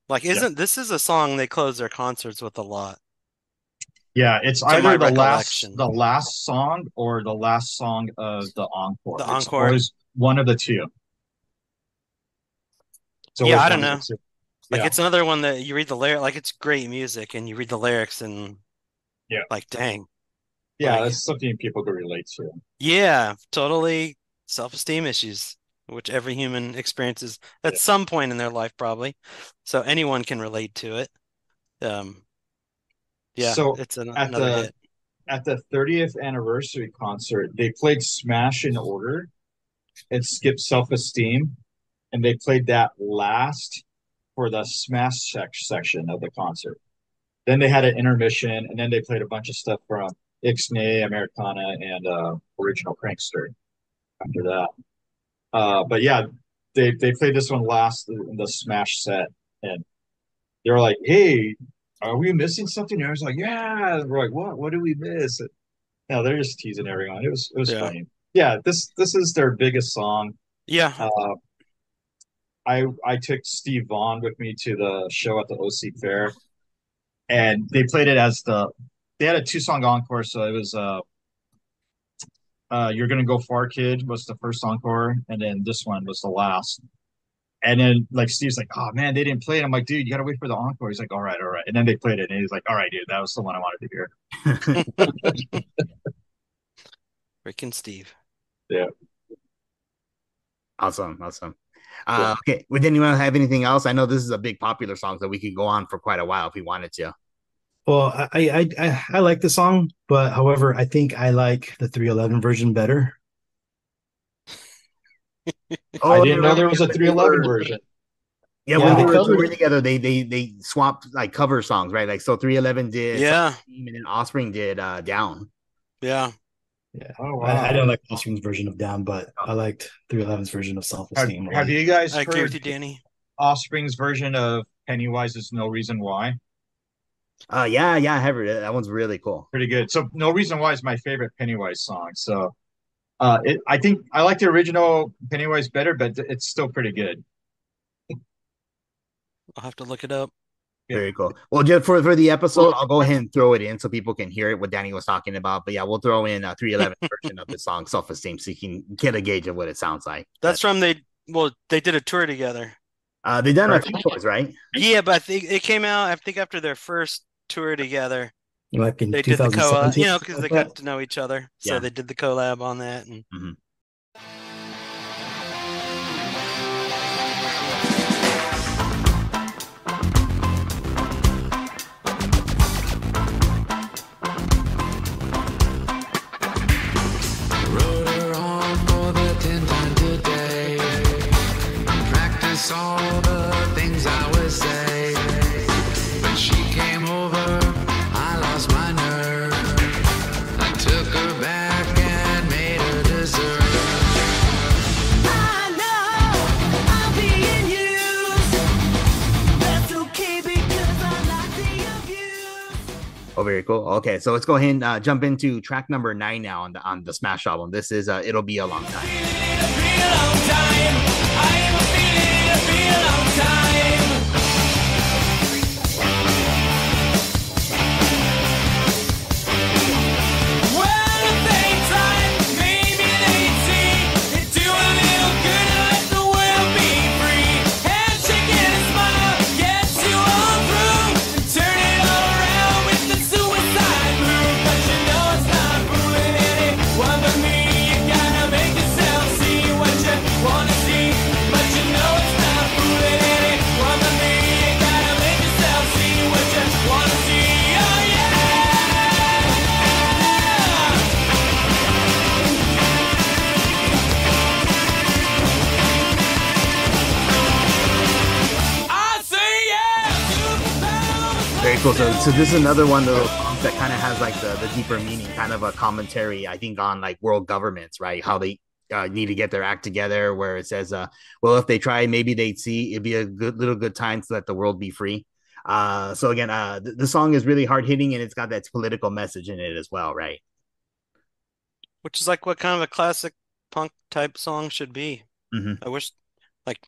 Like, this is a song they close their concerts with a lot? Yeah, it's either the last song or the last song of the encore. The encore. Always one of the two. Yeah, I don't know. Like it's another one that you read the lyric, like it's great music, and you read the lyrics, and like dang. Yeah, like, that's something people can relate to. Yeah, totally. Self-esteem issues, which every human experiences at some point in their life, probably. So anyone can relate to it. So it's another hit. At the 30th anniversary concert, they played Smash in Order and Skip Self-Esteem, and they played that last for the Smash section of the concert. Then they had an intermission, and then they played a bunch of stuff from Ixnay, Americana, and Original Prankster after that. But yeah, they played this one last in the Smash set, and they were like, "Hey, are we missing something?" And I was like, "Yeah." And we're like, "What did we miss?" And, they're just teasing everyone. It was funny. Yeah, this is their biggest song. Yeah. I took Steve Vaughn with me to the show at the OC Fair, and they played it as they had a 2-song encore, so it was You're Gonna Go Far Kid was the first encore, and then this one was the last. And then like Steve's like, "Oh man, they didn't play it." I'm like, "Dude, you gotta wait for the encore." He's like, all right. And then they played it, and he's like, "All right, dude, that was the one I wanted to hear." Freaking Steve. Yeah. Awesome. Okay, would anyone have anything else? I know this is a big popular song, so we could go on for quite a while if we wanted to. Well, I like the song, but however, I think I like the 311 version better. Oh, I I didn't know remember there was a when they 311 were version. yeah, Yeah, when they they were covered touring together, they swapped like cover songs, right? Like so 311 did Yeah, Self-Esteem and then Offspring did Down. yeah. Yeah, Oh I wow. don't like Offspring's version of Down, but I liked 311's version of Have Self-Esteem a Have lot. you guys I agree with heard you, Danny. Offspring's version of Pennywise's "No Reason Why"? Yeah, I have heard it. That one's really cool. Pretty good. So "No Reason Why" is my favorite Pennywise song. So I think I like the original Pennywise better, but it's still pretty good. I'll have to look it up. Yeah. Very cool. Well, just for the episode, I'll go ahead and throw it in so people can hear it, what Danny was talking about. But yeah, we'll throw in a 311 version of the song Self Esteem so you can get a gauge of what it sounds like. That's from they did a tour together. They've done a Correct. few tours, right? Yeah, but I think it came out, I think after their first tour together, Like in they did the collab, 2017, because something they like got that. to know each other. So Yeah. they did the collab on that. And Mhm. Wrote her on for the 10th time today. Practice all the things I would say. When she came over, I lost my nerve. I took her back and made her dessert. I know I'm being used. That's okay because I like the abuse. Oh, very cool. Okay, so let's go ahead and jump into track number 9 now on the Smash album. This is "It'll Be a Long Time." Very cool. So this is another one of those songs that kind of has like the deeper meaning, kind of a commentary, I think, on like world governments, right? How they need to get their act together. Where it says, "Well, if they try, maybe they'd see. It'd be a good time to let the world be free." So again, the song is really hard hitting, and it's got that political message in it as well, right? which is like what kind of a classic punk type song should be. Mm-hmm. I wish, like,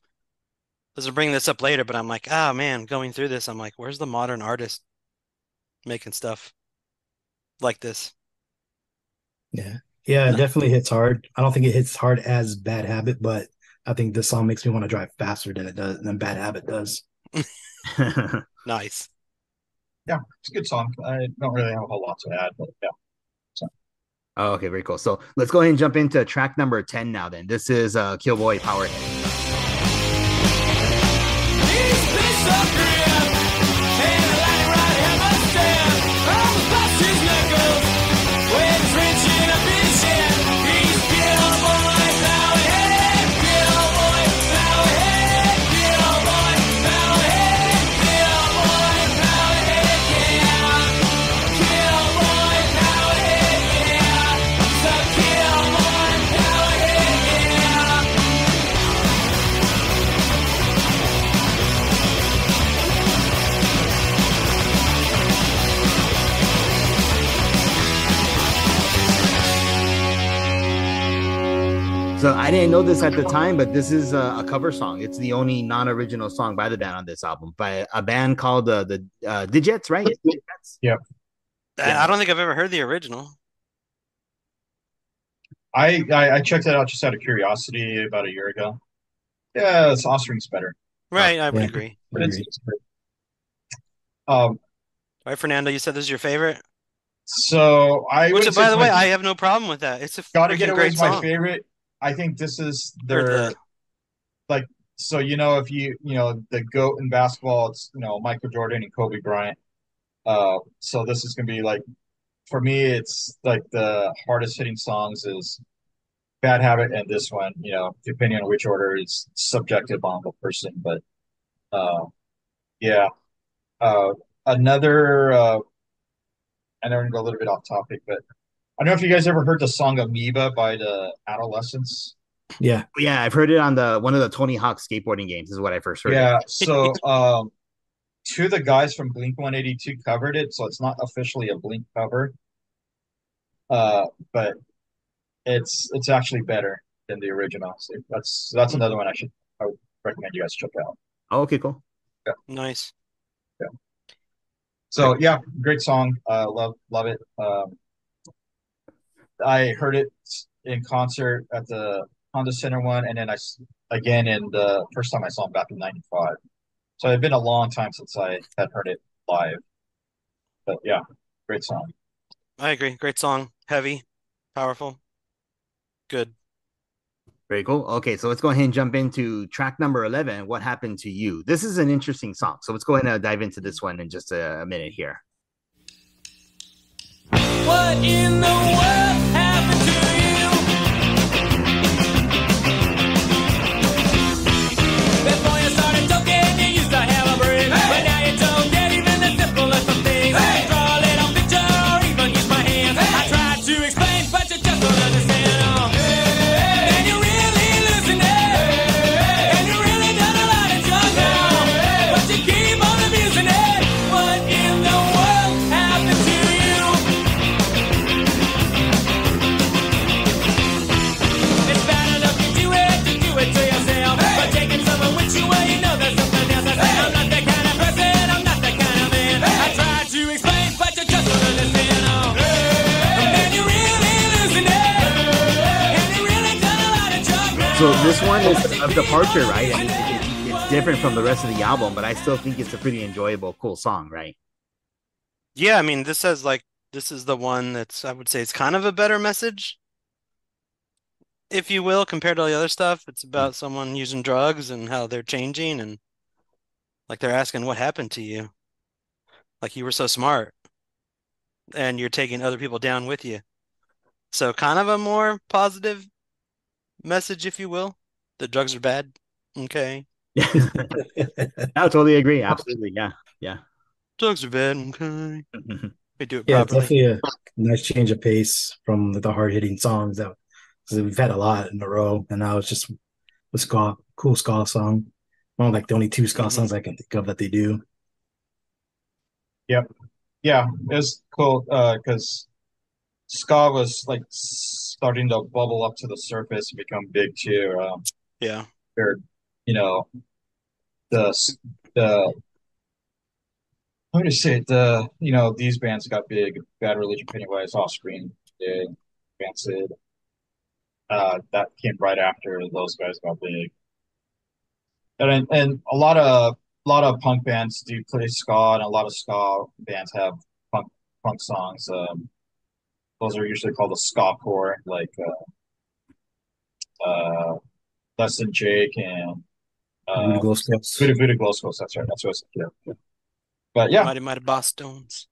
let's bring this up later, but I'm like, ah, man, going through this, I'm like, where's the modern artist making stuff like this? Yeah. Yeah, it definitely hits hard. I don't think it hits hard as Bad Habit, but I think this song makes me want to drive faster than Bad Habit does. Nice. Yeah, it's a good song. I don't really have a whole lot to add, but yeah. Oh, okay, very cool. So let's go ahead and jump into track number 10 now. Then this is Killboy Powerhead. So I didn't know this at the time, but this is a cover song. It's the only non-original song by the band on this album, by a band called the Digits, right? Digits? Yeah. I don't think I've ever heard the original. I checked that out just out of curiosity about a year ago. Yeah, it's Offspring's better. Right, I would Yeah. agree. But Agreed. it's great. Um, All right, Fernando, you said this is your favorite? so I Which, would by say the my- way, I have no problem with that. It's a Gotta freaking Get Away great is my song. favorite. I think this is Or their the like so if you know the GOAT in basketball, it's Michael Jordan and Kobe Bryant. So this is gonna be like for me, it's like the hardest hitting songs is Bad Habit and this one. Depending on which order, it's subjective on the person, but uh, yeah. Uh, another. I know we're gonna go a little bit off topic, but I don't know if you guys ever heard the song Amoeba by the Adolescents. Yeah. Yeah, I've heard it on the one of the Tony Hawk skateboarding games is what I first heard Yeah, it. so two of the guys from Blink 182 covered it, so it's not officially a Blink cover. But it's actually better than the original. So that's another one I would recommend you guys check out. Oh, okay, cool. Nice. Yeah. So yeah, great song. Love it. I heard it in concert at the Honda Center one, and then again in the first time I saw him back in '95. So it had been a long time since I had heard it live. But yeah, great song. I agree. Great song. Heavy, powerful, good. Very cool. Okay, so let's go ahead and jump into track number 11. What happened to you? This is an interesting song. So let's go ahead and dive into this one in just a minute here. What in the world happened to you? Before you started talking, you used to have a brain. But now you don't get even the simplest of things. Draw a little picture or even use my hands. I tried to explain, but you just don't understand. And you're really losing it. And you really done a lot of drugs now. But you keep on abusing it. What in the world happened to you? It's bad enough to do it to yourself. But taking someone with you, well, you know there's something else. I say I'm not that kind of person, I'm not that kind of man. I tried to explain, but you just don't understand. And you're really losing it. And you really done a lot of drugs now. So this one is a departure, right? I mean, it's different from the rest of the album, but I still think it's a pretty enjoyable, cool song, right? Yeah, I mean, this is the one that's, I would say, it's kind of a better message, if you will, compared to all the other stuff. It's about someone using drugs and how they're changing, and like they're asking what happened to you. Like you were so smart and you're taking other people down with you. So kind of a more positive message, if you will. The drugs are bad. Okay. I totally agree. Absolutely. Yeah. Yeah. Drugs are bad. Okay. They do it Yeah, it's properly. definitely a nice change of pace from the hard hitting songs that because we've had a lot in a row, and now it's just a ska, cool ska song. One of like the only two ska songs I can think of that they do. Yep. Yeah, it was cool because ska was like starting to bubble up to the surface and become big too. Yeah. They're, you know, the the how would you say it? These bands got big. Bad Religion, Pennywise, Offspring, did Rancid. That came right after those guys got big. And a lot of punk bands do play ska, and a lot of ska bands have punk songs. Those are usually called a ska core, like Less Than Jake and Voodoo Glow Skulls. Voodoo Glow Skulls. That's right. That's what I said. Yeah. But yeah, Mighty Boss Stones.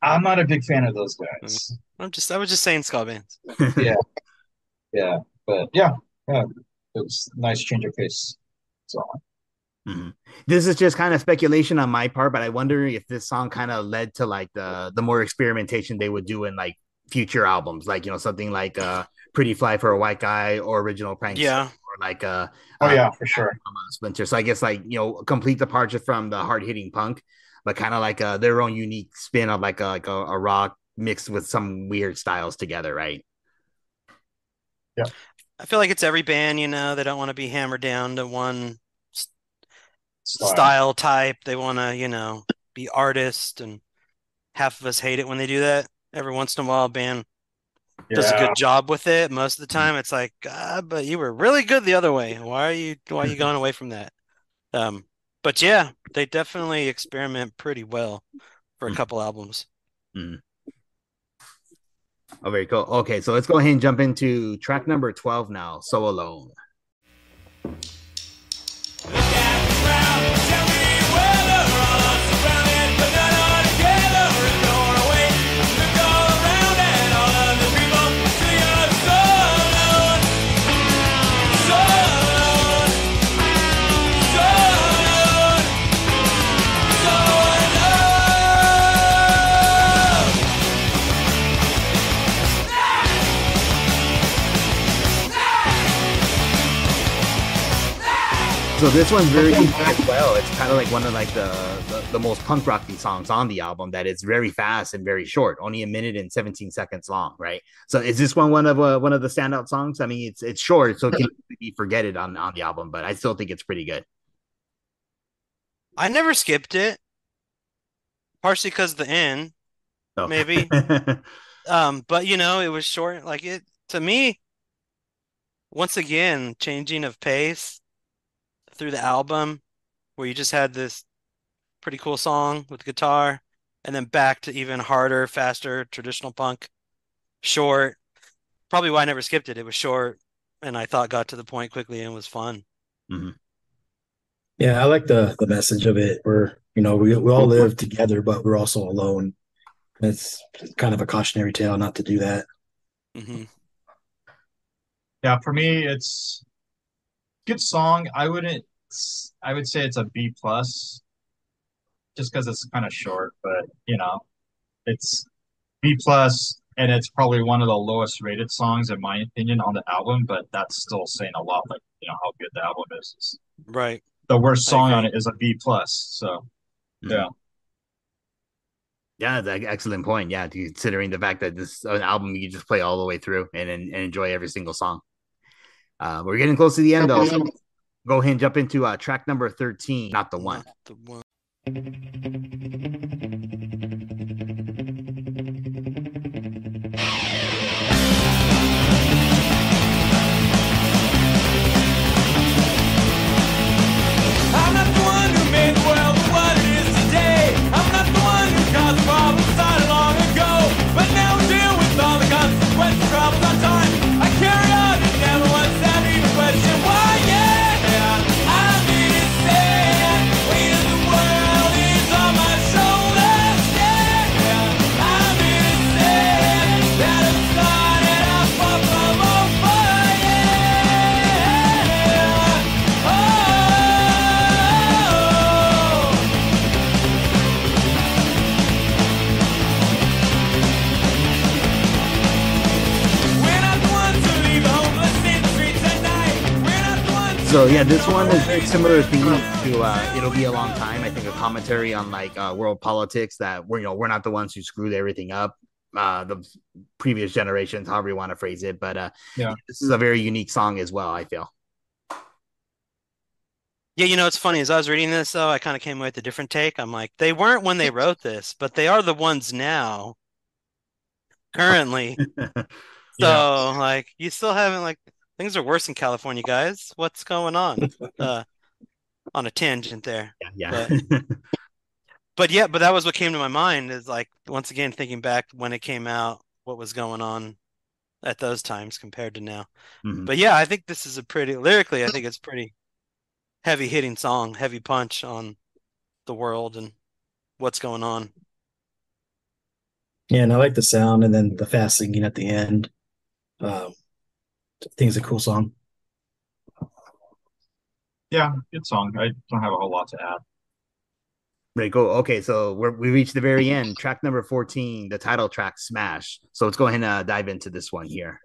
I'm not a big fan of those guys. I was just saying ska bands. Yeah, yeah, but yeah, it was a nice change of pace. So Mhm. This is just kind of speculation on my part, but I wonder if this song kind of led to like the more experimentation they would do in like future albums, like something like Pretty Fly for a White Guy or Original Pranks, Yeah. or like oh yeah, for sure. Splinter. So I guess like complete departure from the hard hitting punk, but kind of like their own unique spin of like a rock mixed with some weird styles together, right? Yeah, I feel like it's every band, they don't want to be hammered down to one Style. style type. They want to, be artists, and half of us hate it when they do that. Every once in a while, a band does a Yeah. good job with it. Most of the time, it's like, but you were really good the other way. Why are you going away from that? But yeah, they definitely experiment pretty well for a couple albums. Mhm. Oh, very cool. Okay, so let's go ahead and jump into track number 12 now, So Alone. Tell me whether I'm surrounded but not all together. So this one's very unique as well. It's kind of like one of like the most punk rocky songs on the album. That it's very fast and very short, only a minute and 17 seconds long, right? So is this one of the standout songs? I mean, it's short, so it can be forgetted on the album, but I still think it's pretty good. I never skipped it, partially because the end, So maybe. But it was short. Like it to me, once again, changing of pace through the album, where you just had this pretty cool song with guitar, and then back to even harder, faster, traditional punk. Short. Probably why I never skipped it. It was short, and I thought got to the point quickly and was fun. mm-hmm. Yeah, I like the message of it where, we all live together, but we're also alone. It's kind of a cautionary tale not to do that. Mm-hmm. Yeah, for me, it's a good song. I would say it's a B plus, just because it's kind of short, but it's B plus, and it's probably one of the lowest rated songs in my opinion on the album. But that's still saying a lot, like how good the album is. Right. The worst song on it is a B plus. So, yeah. Yeah, that's an excellent point. Yeah, considering the fact that this is an album you just play all the way through and enjoy every single song. We're getting close to the end, though. So go ahead and jump into track number 13, Not the One. Not the one. I'm not the one who made the world what it is today. I'm not the one who caused the problems started long ago. But now we deal with all the consequences, troubles on time. I carry on and never once had even question why. Yeah, I'm innocent. Weight of the world is on my shoulders. Yeah, I'm innocent. That has started off from over. So yeah, this one is very similar theme to It'll Be a Long Time. I think a commentary on like world politics, that we're not the ones who screwed everything up. The previous generations, however you want to phrase it, but this is a very unique song as well, I feel. Yeah, it's funny. As I was reading this, though, I kind of came away with a different take. I'm like, they weren't when they wrote this, but they are the ones now, currently. So, like, you still haven't, like, things are worse in California, guys. What's going on? On a tangent there. Yeah. But that was what came to my mind, is like, once again, thinking back when it came out, what was going on at those times compared to now. Mm-hmm. But yeah, I think this is lyrically, I think it's pretty heavy hitting song, heavy punch on the world and what's going on. Yeah, and I like the sound and then the fast singing at the end. I think it's a cool song. Yeah, good song. I don't have a whole lot to add. Right, go. Okay, so we reached the very end. Track number 14, the title track, Smash. So let's go ahead and dive into this one here.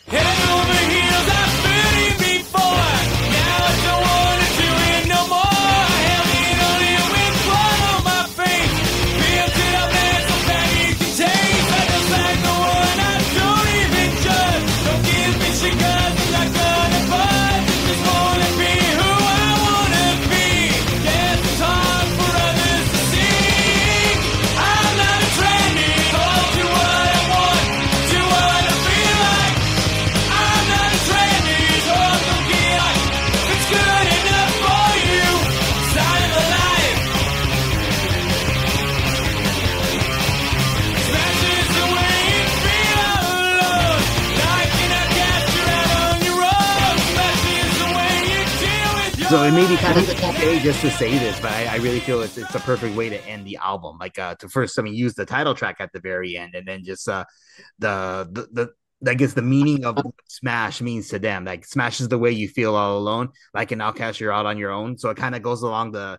Head over heels, I've been here before. Now I don't want to do it no more. I held it only with blood on my face. Built it up and so bad you can taste. I just like the one I don't even judge. Don't give me shit 'cause I'm not gonna budge. Just wanna be who I wanna be. Yes, it's hard for others to see. I'm not a trendy. Told you what I want, do what I feel like. I'm not a trendy. Told them get like, if it's good enough for you, sign of a life. Smash is the way you feel alone. Like you're not captured out on your own. Smash is the way you deal with your So it may be kind of okay just to say this, but I really feel it's a perfect way to end the album. Like to first, use the title track at the very end, and then just the I guess the meaning of what Smash means to them. Like Smash is the way you feel all alone. Like an outcast, you're out on your own. So it kind of goes along the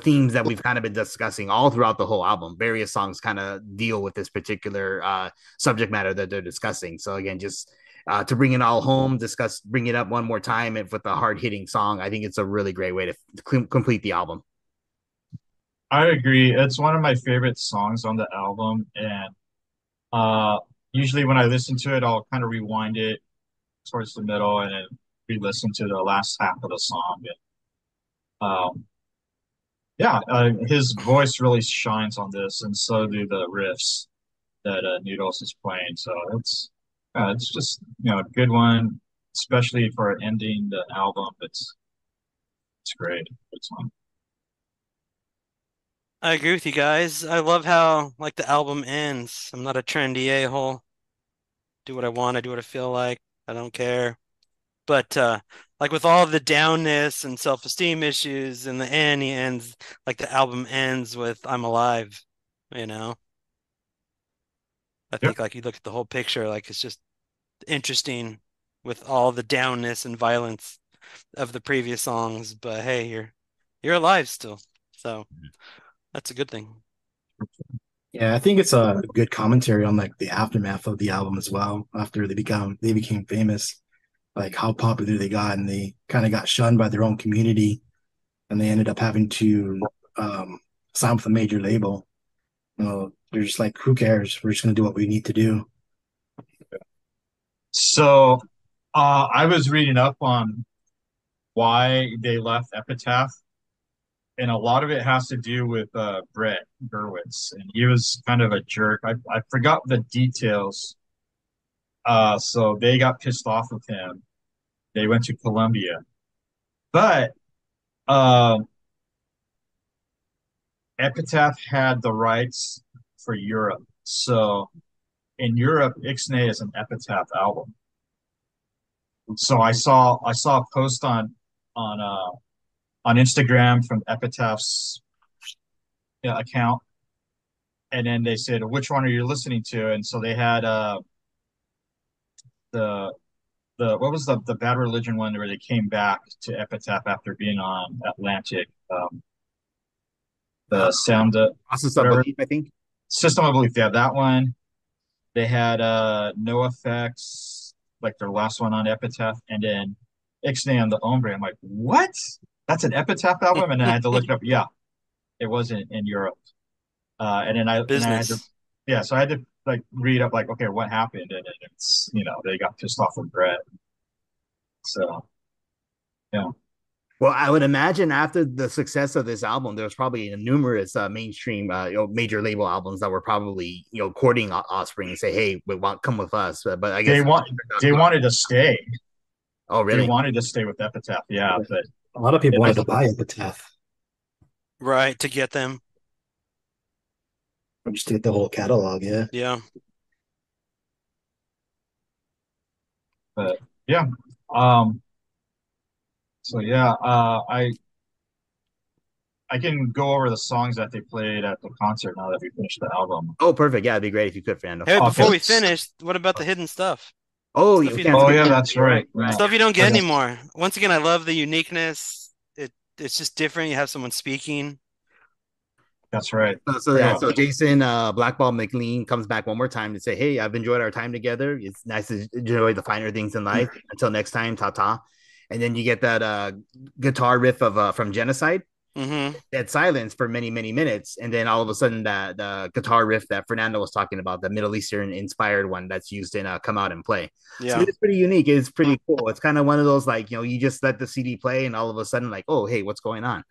themes that we've kind of been discussing all throughout the whole album. Various songs kind of deal with this particular subject matter that they're discussing. So again, just to bring it all home, bring it up one more time, and with a hard hitting song, I think it's a really great way to complete the album. I agree. It's one of my favorite songs on the album, and usually when I listen to it, I'll kind of rewind it towards the middle and then re-listen to the last half of the song. And, yeah, his voice really shines on this, and so do the riffs that Noodles is playing. So it's just a good one, especially for ending the album. It's great. Good song. I agree with you guys. I love how like the album ends. I'm not a trendy a-hole. Do what I want, I do what I feel like. I don't care. But like with all the downness and self-esteem issues, in the end he ends like the album ends with I'm alive, you know? I Yep. think like you look at the whole picture, like it's just interesting with all the downness and violence of the previous songs, but hey, you're alive still. So that's a good thing. Yeah, I think it's a good commentary on like the aftermath of the album as well. After they became famous, like how popular they got, and they kind of got shunned by their own community, and they ended up having to sign with a major label. They're just like, who cares? We're just gonna do what we need to do. So I was reading up on why they left Epitaph, and a lot of it has to do with Brett Gurwitz, and he was kind of a jerk. I forgot the details. So they got pissed off with him. They went to Columbia, but Epitaph had the rights for Europe. So in Europe, Ixnay is an Epitaph album. So I saw a post on Instagram from Epitaph's account, and then they said, "Which one are you listening to?" And so they had the what was the Bad Religion one where they came back to Epitaph after being on Atlantic, the sound Process of whatever Belief, I think. System of Belief. Yeah, that one. They had No Effects, like their last one on Epitaph, and then Ixnay on the Ombre. I'm like, what? That's an Epitaph album? And then I had to look it up. Yeah, it was in Europe. And then I had to, Business. yeah, so I had to like read up like, okay, what happened? And it's they got pissed off with Brett. So yeah. Well, I would imagine after the success of this album, there was probably numerous mainstream, major label albums that were probably, courting Offspring and say, "Hey, come with us." But I guess They wanted to stay. Oh, really? They wanted to stay with Epitaph. Yeah, but A lot of people wanted to buy Epitaph, Right, to get them. or just to get the whole catalog. Yeah. Yeah. but yeah. So yeah, I can go over the songs that they played at the concert now that we finished the album. Oh, perfect. Yeah, it'd be great if you could, Fernando. Hey, before we Okay. finish, what about the hidden stuff? Oh, Stuff you you can't don't- Oh skip yeah, that. that's right. Right. Stuff you don't get Okay. anymore. Once again, I love the uniqueness. It's just different. You have someone speaking. That's right. So Jason Blackball McLean comes back one more time to say, "Hey, I've enjoyed our time together. It's nice to enjoy the finer things in life. Until next time, ta ta." And then you get that guitar riff of from Genocide. Mm-hmm. Dead silence for many minutes, and then all of a sudden the guitar riff that Fernando was talking about, the Middle Eastern inspired one that's used in Come Out and Play. Yeah. So it's pretty unique. It's pretty cool. It's kind of one of those like, you just let the CD play and all of a sudden like, oh, hey, what's going on?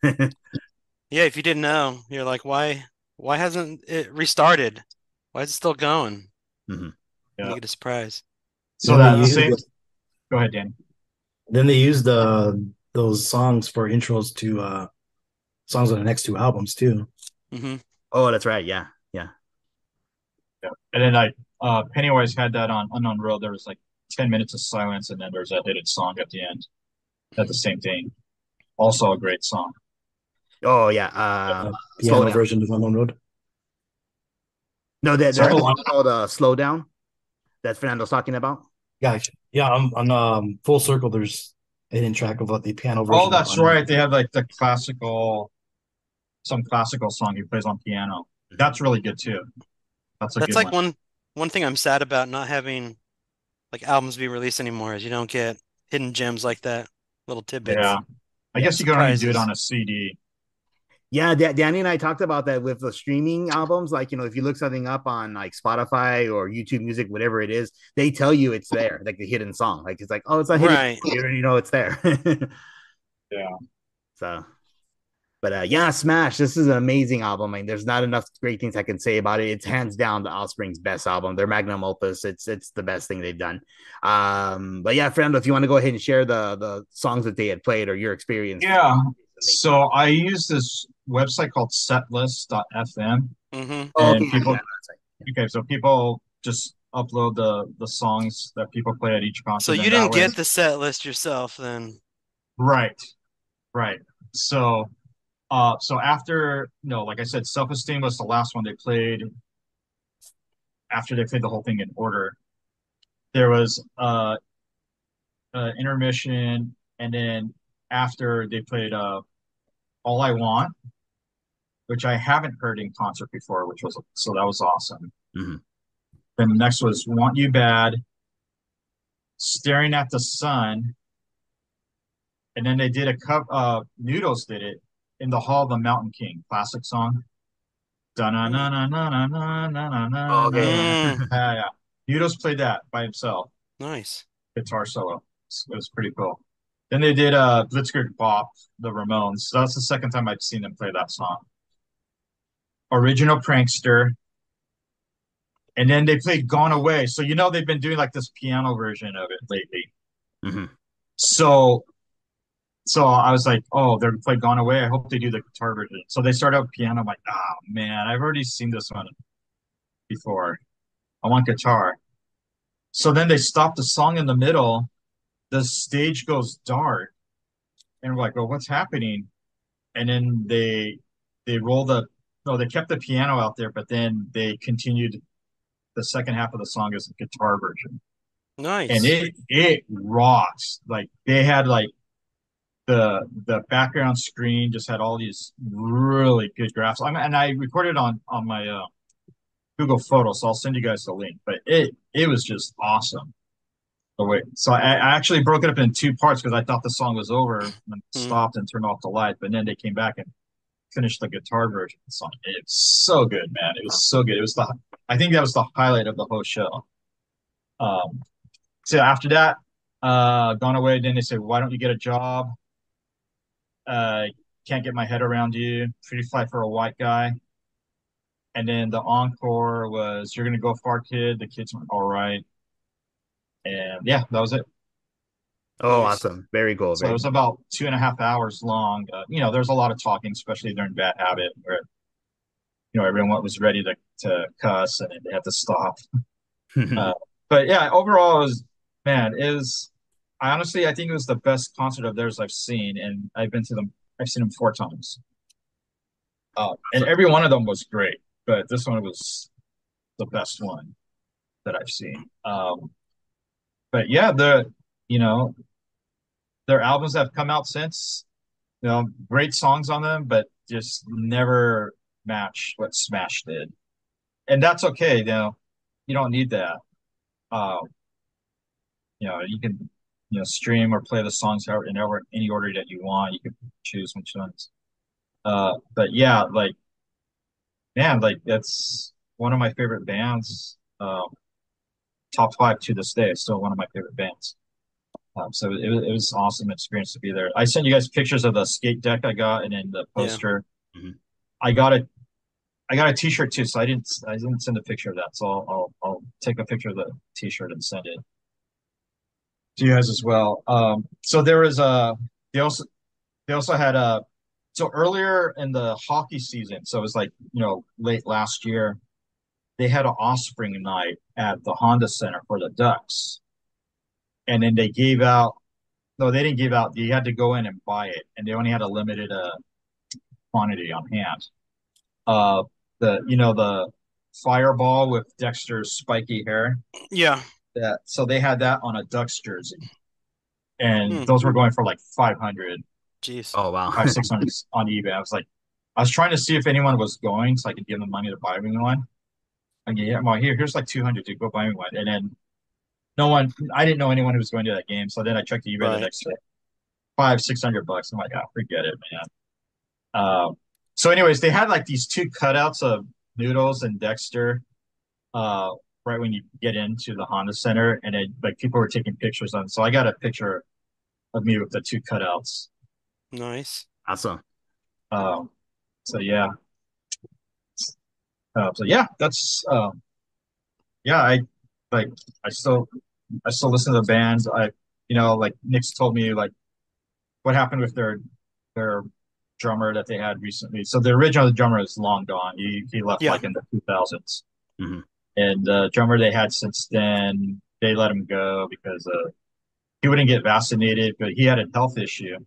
Yeah, if you didn't know, you're like, why hasn't it restarted? Why is it still going? Mhm. Yeah. You get a surprise. So Then that they same. used- Go ahead, Dan. Then they used those songs for intros to songs on the next two albums too. Mm-hmm. Oh, that's right. Yeah. Yeah. And then Pennywise had that on Unknown Road. There was like 10 minutes of silence, and then there's that hidden song at the end. That's the same thing. Also a great song. Oh yeah. Slow Piano Down. version of Unknown Road. No, that's So- called Slow Down that Fernando's talking about. Gotcha. Yeah, on Full Circle, there's a hidden track of the piano version. Oh, that's right. They have like some classical song he plays on piano. That's really good too. That's a That's good like one. one thing I'm sad about not having like albums being released anymore, is you don't get hidden gems like that, little tidbits. Yeah. I Yeah, guess you can only do it surprises. on a CD. Yeah, Danny and I talked about that with the streaming albums. Like, if you look something up on like Spotify or YouTube Music, whatever it is, they tell you it's there, like the hidden song. Like, it's like, oh, it's a hidden, Right. you already know it's there. Yeah. So, but yeah, Smash. This is an amazing album. I mean, there's not enough great things I can say about it. It's hands down the Offspring's best album. Their magnum opus. It's the best thing they've done. But yeah, Fernando, if you want to go ahead and share the songs that they had played or your experience. Yeah. So I use this website called setlist.fm, Mm-hmm. Oh, and okay, people, yeah. okay, so people just upload the songs that people play at each So concert, you and that didn't way, get the set list yourself then. right, right. So, so after, like I said, Self-Esteem was the last one they played. After they played the whole thing in order, there was intermission, and then after they played All I Want, which I haven't heard in concert before, so that was awesome. Mhm. Then the next was Want You Bad, Staring at the Sun, and then they did a Noodles did it in the Hall of the Mountain King, classic song. Da na na na na na na na na Oh, na. okay. Mm, Yeah. Noodles played that by himself, nice. guitar solo. It was pretty cool. Then they did Blitzkrieg Bop, the Ramones. So that's the second time I've seen them play that song. Original Prankster, and then they played Gone Away. So they've been doing like this piano version of it lately. Mhm. So I was like, oh, they're playing Gone Away. I hope they do the guitar version. So they started out piano. I'm like, oh man, I've already seen this one before. I want guitar. So then they stop the song in the middle. The stage goes dark, and we're like, oh, what's happening? And then they roll no, they kept the piano out there, but then they continued the second half of the song as a guitar version, and Nice. it rocks. Like they had like the background screen just had all these really good graphs. And I recorded on my Google Photos, so I'll send you guys the link. But it was just awesome. So I actually broke it up in two parts because I thought the song was over and Mm. stopped and turned off the light. But then they came back and finished the guitar version of the song. It's so good, man. It was so good. I think that was the highlight of the whole show. Um, so after that, Gone Away. Then they said, "Why don't you get a job?" Uh, Can't get my head around you. Pretty Fly for a White Guy. And then the encore was You're Gonna Go Far, Kid. The kids went all right. And yeah, that was it. Oh, Nice. awesome. Very cool. So it Very was cool. about 2.5 hours long. There's a lot of talking, especially during Bad Habit, where everyone was ready to cuss and they had to stop. Uh, but yeah, overall, I think it was the best concert of theirs I've seen, and I've seen them 4 times. And every one of them was great, but this one was the best one that I've seen. But yeah, you know, their albums have come out since, great songs on them, but just never match what Smash did. And that's okay, you don't need that. Um, you can, stream or play the songs in any order that you want. You can choose which ones. But yeah, like, man, like that's one of my favorite bands. Top 5 to this day. It's still one of my favorite bands. So it was an awesome experience to be there. I sent you guys pictures of the skate deck I got, and then the Yeah. poster. Mhm. I got a T-shirt too, so I didn't send a picture of that. So I'll take a picture of the T-shirt and send it to you guys as well. So there was they also had so earlier in the hockey season, so it was like late last year, they had an Offspring night at the Honda Center for the Ducks, and then they gave out. No, they didn't give out. You had to go in and buy it, and they only had a limited quantity on hand. Uh, the Fireball with Dexter's spiky hair. Yeah. So they had that on a Ducks jersey, and Hmm. those were going for like 500, Jeez. Oh, wow. 600 on eBay. I was trying to see if anyone was going, so I could give them money to buy me one. And yeah, well, here's like 200 to go buy me one, and then no one. I didn't know anyone who was going to that game. So then I checked the eBay the Right. next day, 500-600 bucks. I'm like, ah, forget it, man. So anyways, they had like these two cutouts of Noodles and Dexter, uh, right when you get into the Honda Center, and it, like people were taking pictures on. So I got a picture of me with the two cutouts. Nice. Awesome. Um, so yeah, so yeah, that's yeah. Like I still I still listen to the bands. Like Nick's told me like what happened with their drummer that they had recently. So the original drummer is long gone. He left Yeah. like in the 2000s, Hmm. and the drummer they had since then they let him go because he wouldn't get vaccinated, but he had a health issue.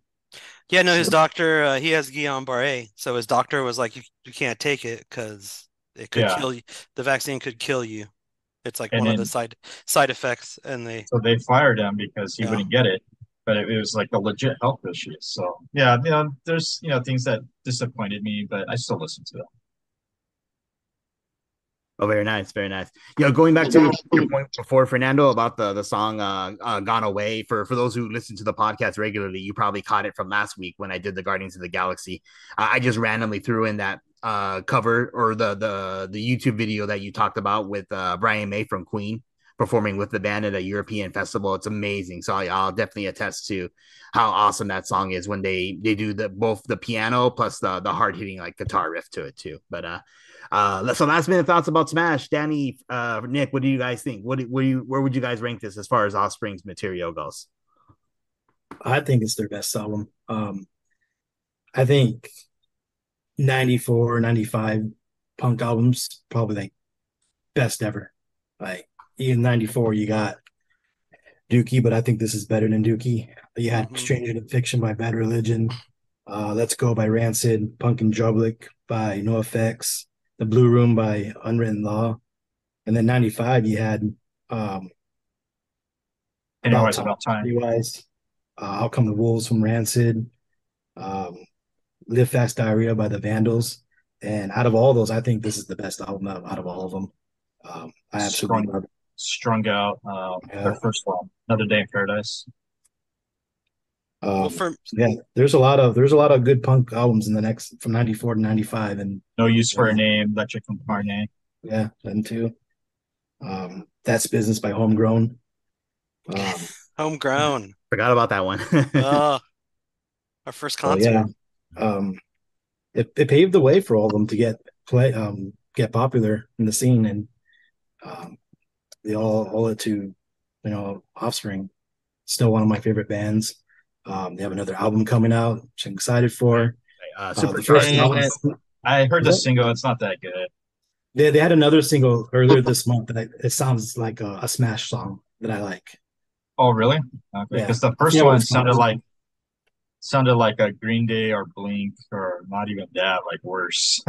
Yeah, no, So his doctor, he has Guillain-Barré, so his doctor was like, you can't take it because it could yeah, kill you. The vaccine could kill you. It's like and one of the then side effects, and so they fired him because he yeah. wouldn't get it. But it was like a legit health issue. So yeah, there's things that disappointed me, but I still listen to them. Oh, very nice, very nice. Going back to your point before, Fernando, about the song "Gone Away." For those who listen to the podcast regularly, you probably caught it from last week when I did the Guardians of the Galaxy. I just randomly threw in that cover or the YouTube video that you talked about with Brian May from Queen performing with the band at a European festival. It's amazing. So I'll definitely attest to how awesome that song is when they do both the piano plus the hard hitting like guitar riff to it too. But so last minute thoughts about Smash, Danny, Nick. What do you guys think? Where would you guys rank this as far as Offspring's material goes? I think it's their best album. I think 94, 95 punk albums, probably like best ever. Like even 94, you got Dookie, but I think this is better than Dookie. You had Hmm. Stranger Than Fiction by Bad Religion, Let's Go by Rancid, Punk and Drublic by NoFX, The Blue Room by Unwritten Law. And then 95, you had um, About Anyways, Time, about time. Pennywise, Out Come the Wolves from Rancid, um, Live Fast Diarrhea by the Vandals. And out of all those, I think this is the best album out of all of them. I absolutely Strung love it. strung out. Their Yeah. first one, Another Day in Paradise. Well, for Yeah, there's a lot of good punk albums in the next from 94 to 95. And No Use for a uh, Name, Electric Incarnate. yeah, them too. That's Business by Homegrown. Homegrown, Forgot about that one. uh, our first So concert. yeah, um, it paved the way for all of them to get popular in the scene, and um, they all owe it to Offspring. Still one of my favorite bands. They have another album coming out, which I'm excited for. The first Supercharged. album, I heard the was single. It's not that good. they had another single earlier this month that it sounds like a Smash song that I like. Oh, really? Okay. Yeah, Because the I first forget what one it's called. sounded like a Green Day or Blink or not even that, like worse.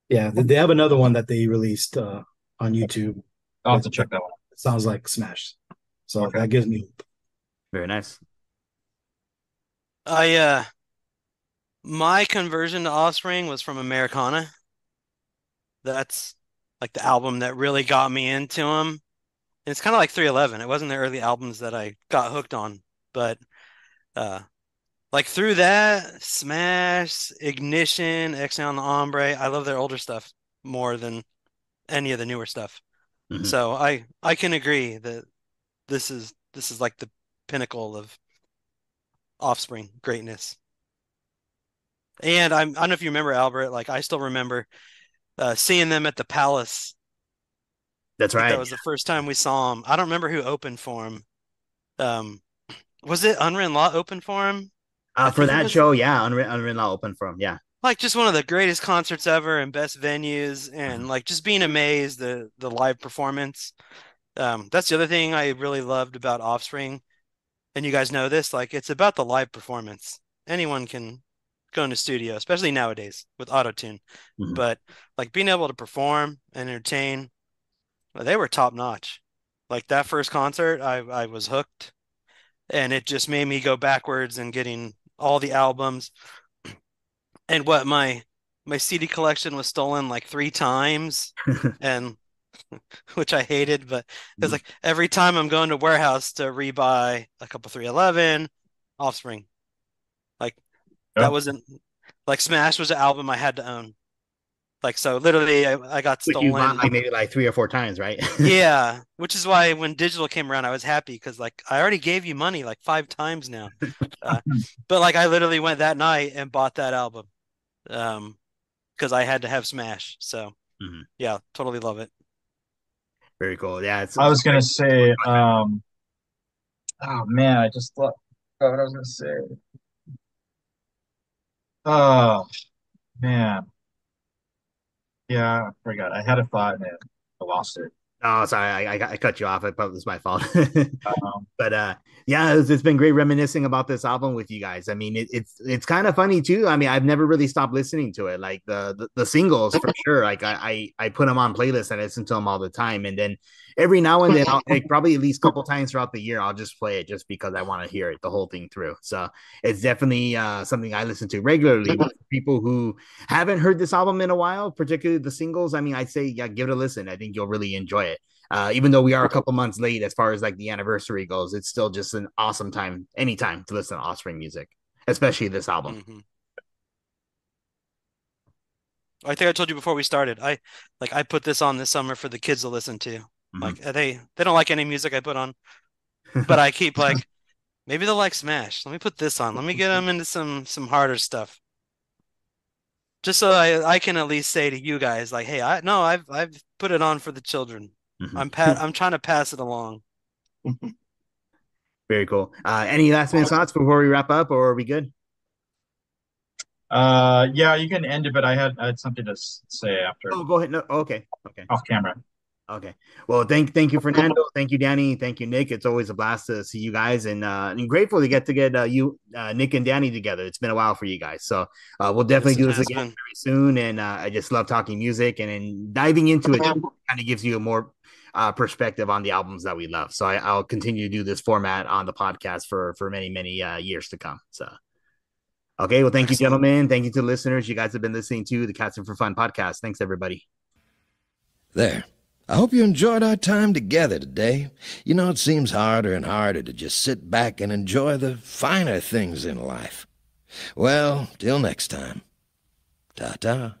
Yeah, they have another one that they released on YouTube I'll have that, to that check that one. sounds like Smash. So Okay. that gives me hope. Very nice. I My conversion to Offspring was from Americana. That's like the album that really got me into them. And it's kind of like 311. It wasn't the early albums that I got hooked on, but uh like through that, Smash, Ignition, Exhale on the Ombre, I love their older stuff more than any of the newer stuff. Mhm. So I can agree that this is like the pinnacle of Offspring greatness. And I don't know if you remember Albert, like I still remember seeing them at the Palace. That's I think that right. was the first time we saw them. I don't remember who opened for him. Um, was it Unwritten Law open for him? I For think it that was show, yeah, Unwritten Law open for him. Yeah. like just one of the greatest concerts ever and best venues, and like just being amazed the live performance. That's the other thing I really loved about Offspring, and you guys know this, like it's about the live performance. Anyone can go in the studio, especially nowadays with autotune, Mhm. but like being able to perform and entertain, they were top notch. Like that first concert, I was hooked, and it just made me go backwards and getting all the albums. And what my CD collection was stolen like 3 times, and which I hated, but it was like every time I'm going to warehouse to rebuy a couple 311, Offspring. Like Yeah. that wasn't like Smash was an album I had to own. Like so literally I got Which you bought stolen. like maybe like 3 or 4 times, right? Yeah, which is why when digital came around I was happy because like I already gave you money like 5 times now. Uh, but like I literally went that night and bought that album. Because I had to have Smash. So Mhm. yeah, totally love it. Very cool. Yeah, I was gonna say, oh man, I just thought what I was gonna say. Oh man, yeah, I forgot. I had a thought and I lost it. Oh, sorry, I cut you off. It probably was my fault. Um, But yeah, it's been great reminiscing about this album with you guys. I mean, it's kind of funny too. I mean, I've never really stopped listening to it. Like the singles for sure. Like I put them on playlists and I listen to them all the time. And then every now and then, I'll like, probably at least a couple times throughout the year, I'll just play it just because I want to hear it the whole thing through. So it's definitely something I listen to regularly. But for people who haven't heard this album in a while, particularly the singles, I mean, I'd say yeah, give it a listen. I think you'll really enjoy it. Even though we are a couple months late as far as like the anniversary goes, it's still just an awesome time, anytime to listen to Offspring music, especially this album. Hmm. I think I told you before we started. I put this on this summer for the kids to listen to. Like they don't like any music I put on, but I keep like maybe they'll like Smash. Let me put this on. Let me get them into some harder stuff. Just so I can at least say to you guys like, hey, I've put it on for the children. I'm trying to pass it along. Very cool. Any last minute thoughts before we wrap up, or are we good? yeah, you can end it, but I had something to say after Oh, go ahead. No, okay, okay. off camera. Okay. Well, thank you, Fernando. Thank you, Danny. Thank you, Nick. It's always a blast to see you guys, and I'm grateful to get you, Nick and Danny together. It's been a while for you guys, so we'll definitely do this has again been. very soon. And I just love talking music, and then diving into it kind of gives you a more perspective on the albums that we love. So I'll continue to do this format on the podcast for many years to come. So. Okay, well, thank you, Excellent. gentlemen. Thank you to the listeners. You guys have been listening to the Casting for Fun podcast. Thanks, everybody. There. I hope you enjoyed our time together today. You know, it seems harder and harder to just sit back and enjoy the finer things in life. Well, till next time. Ta-ta.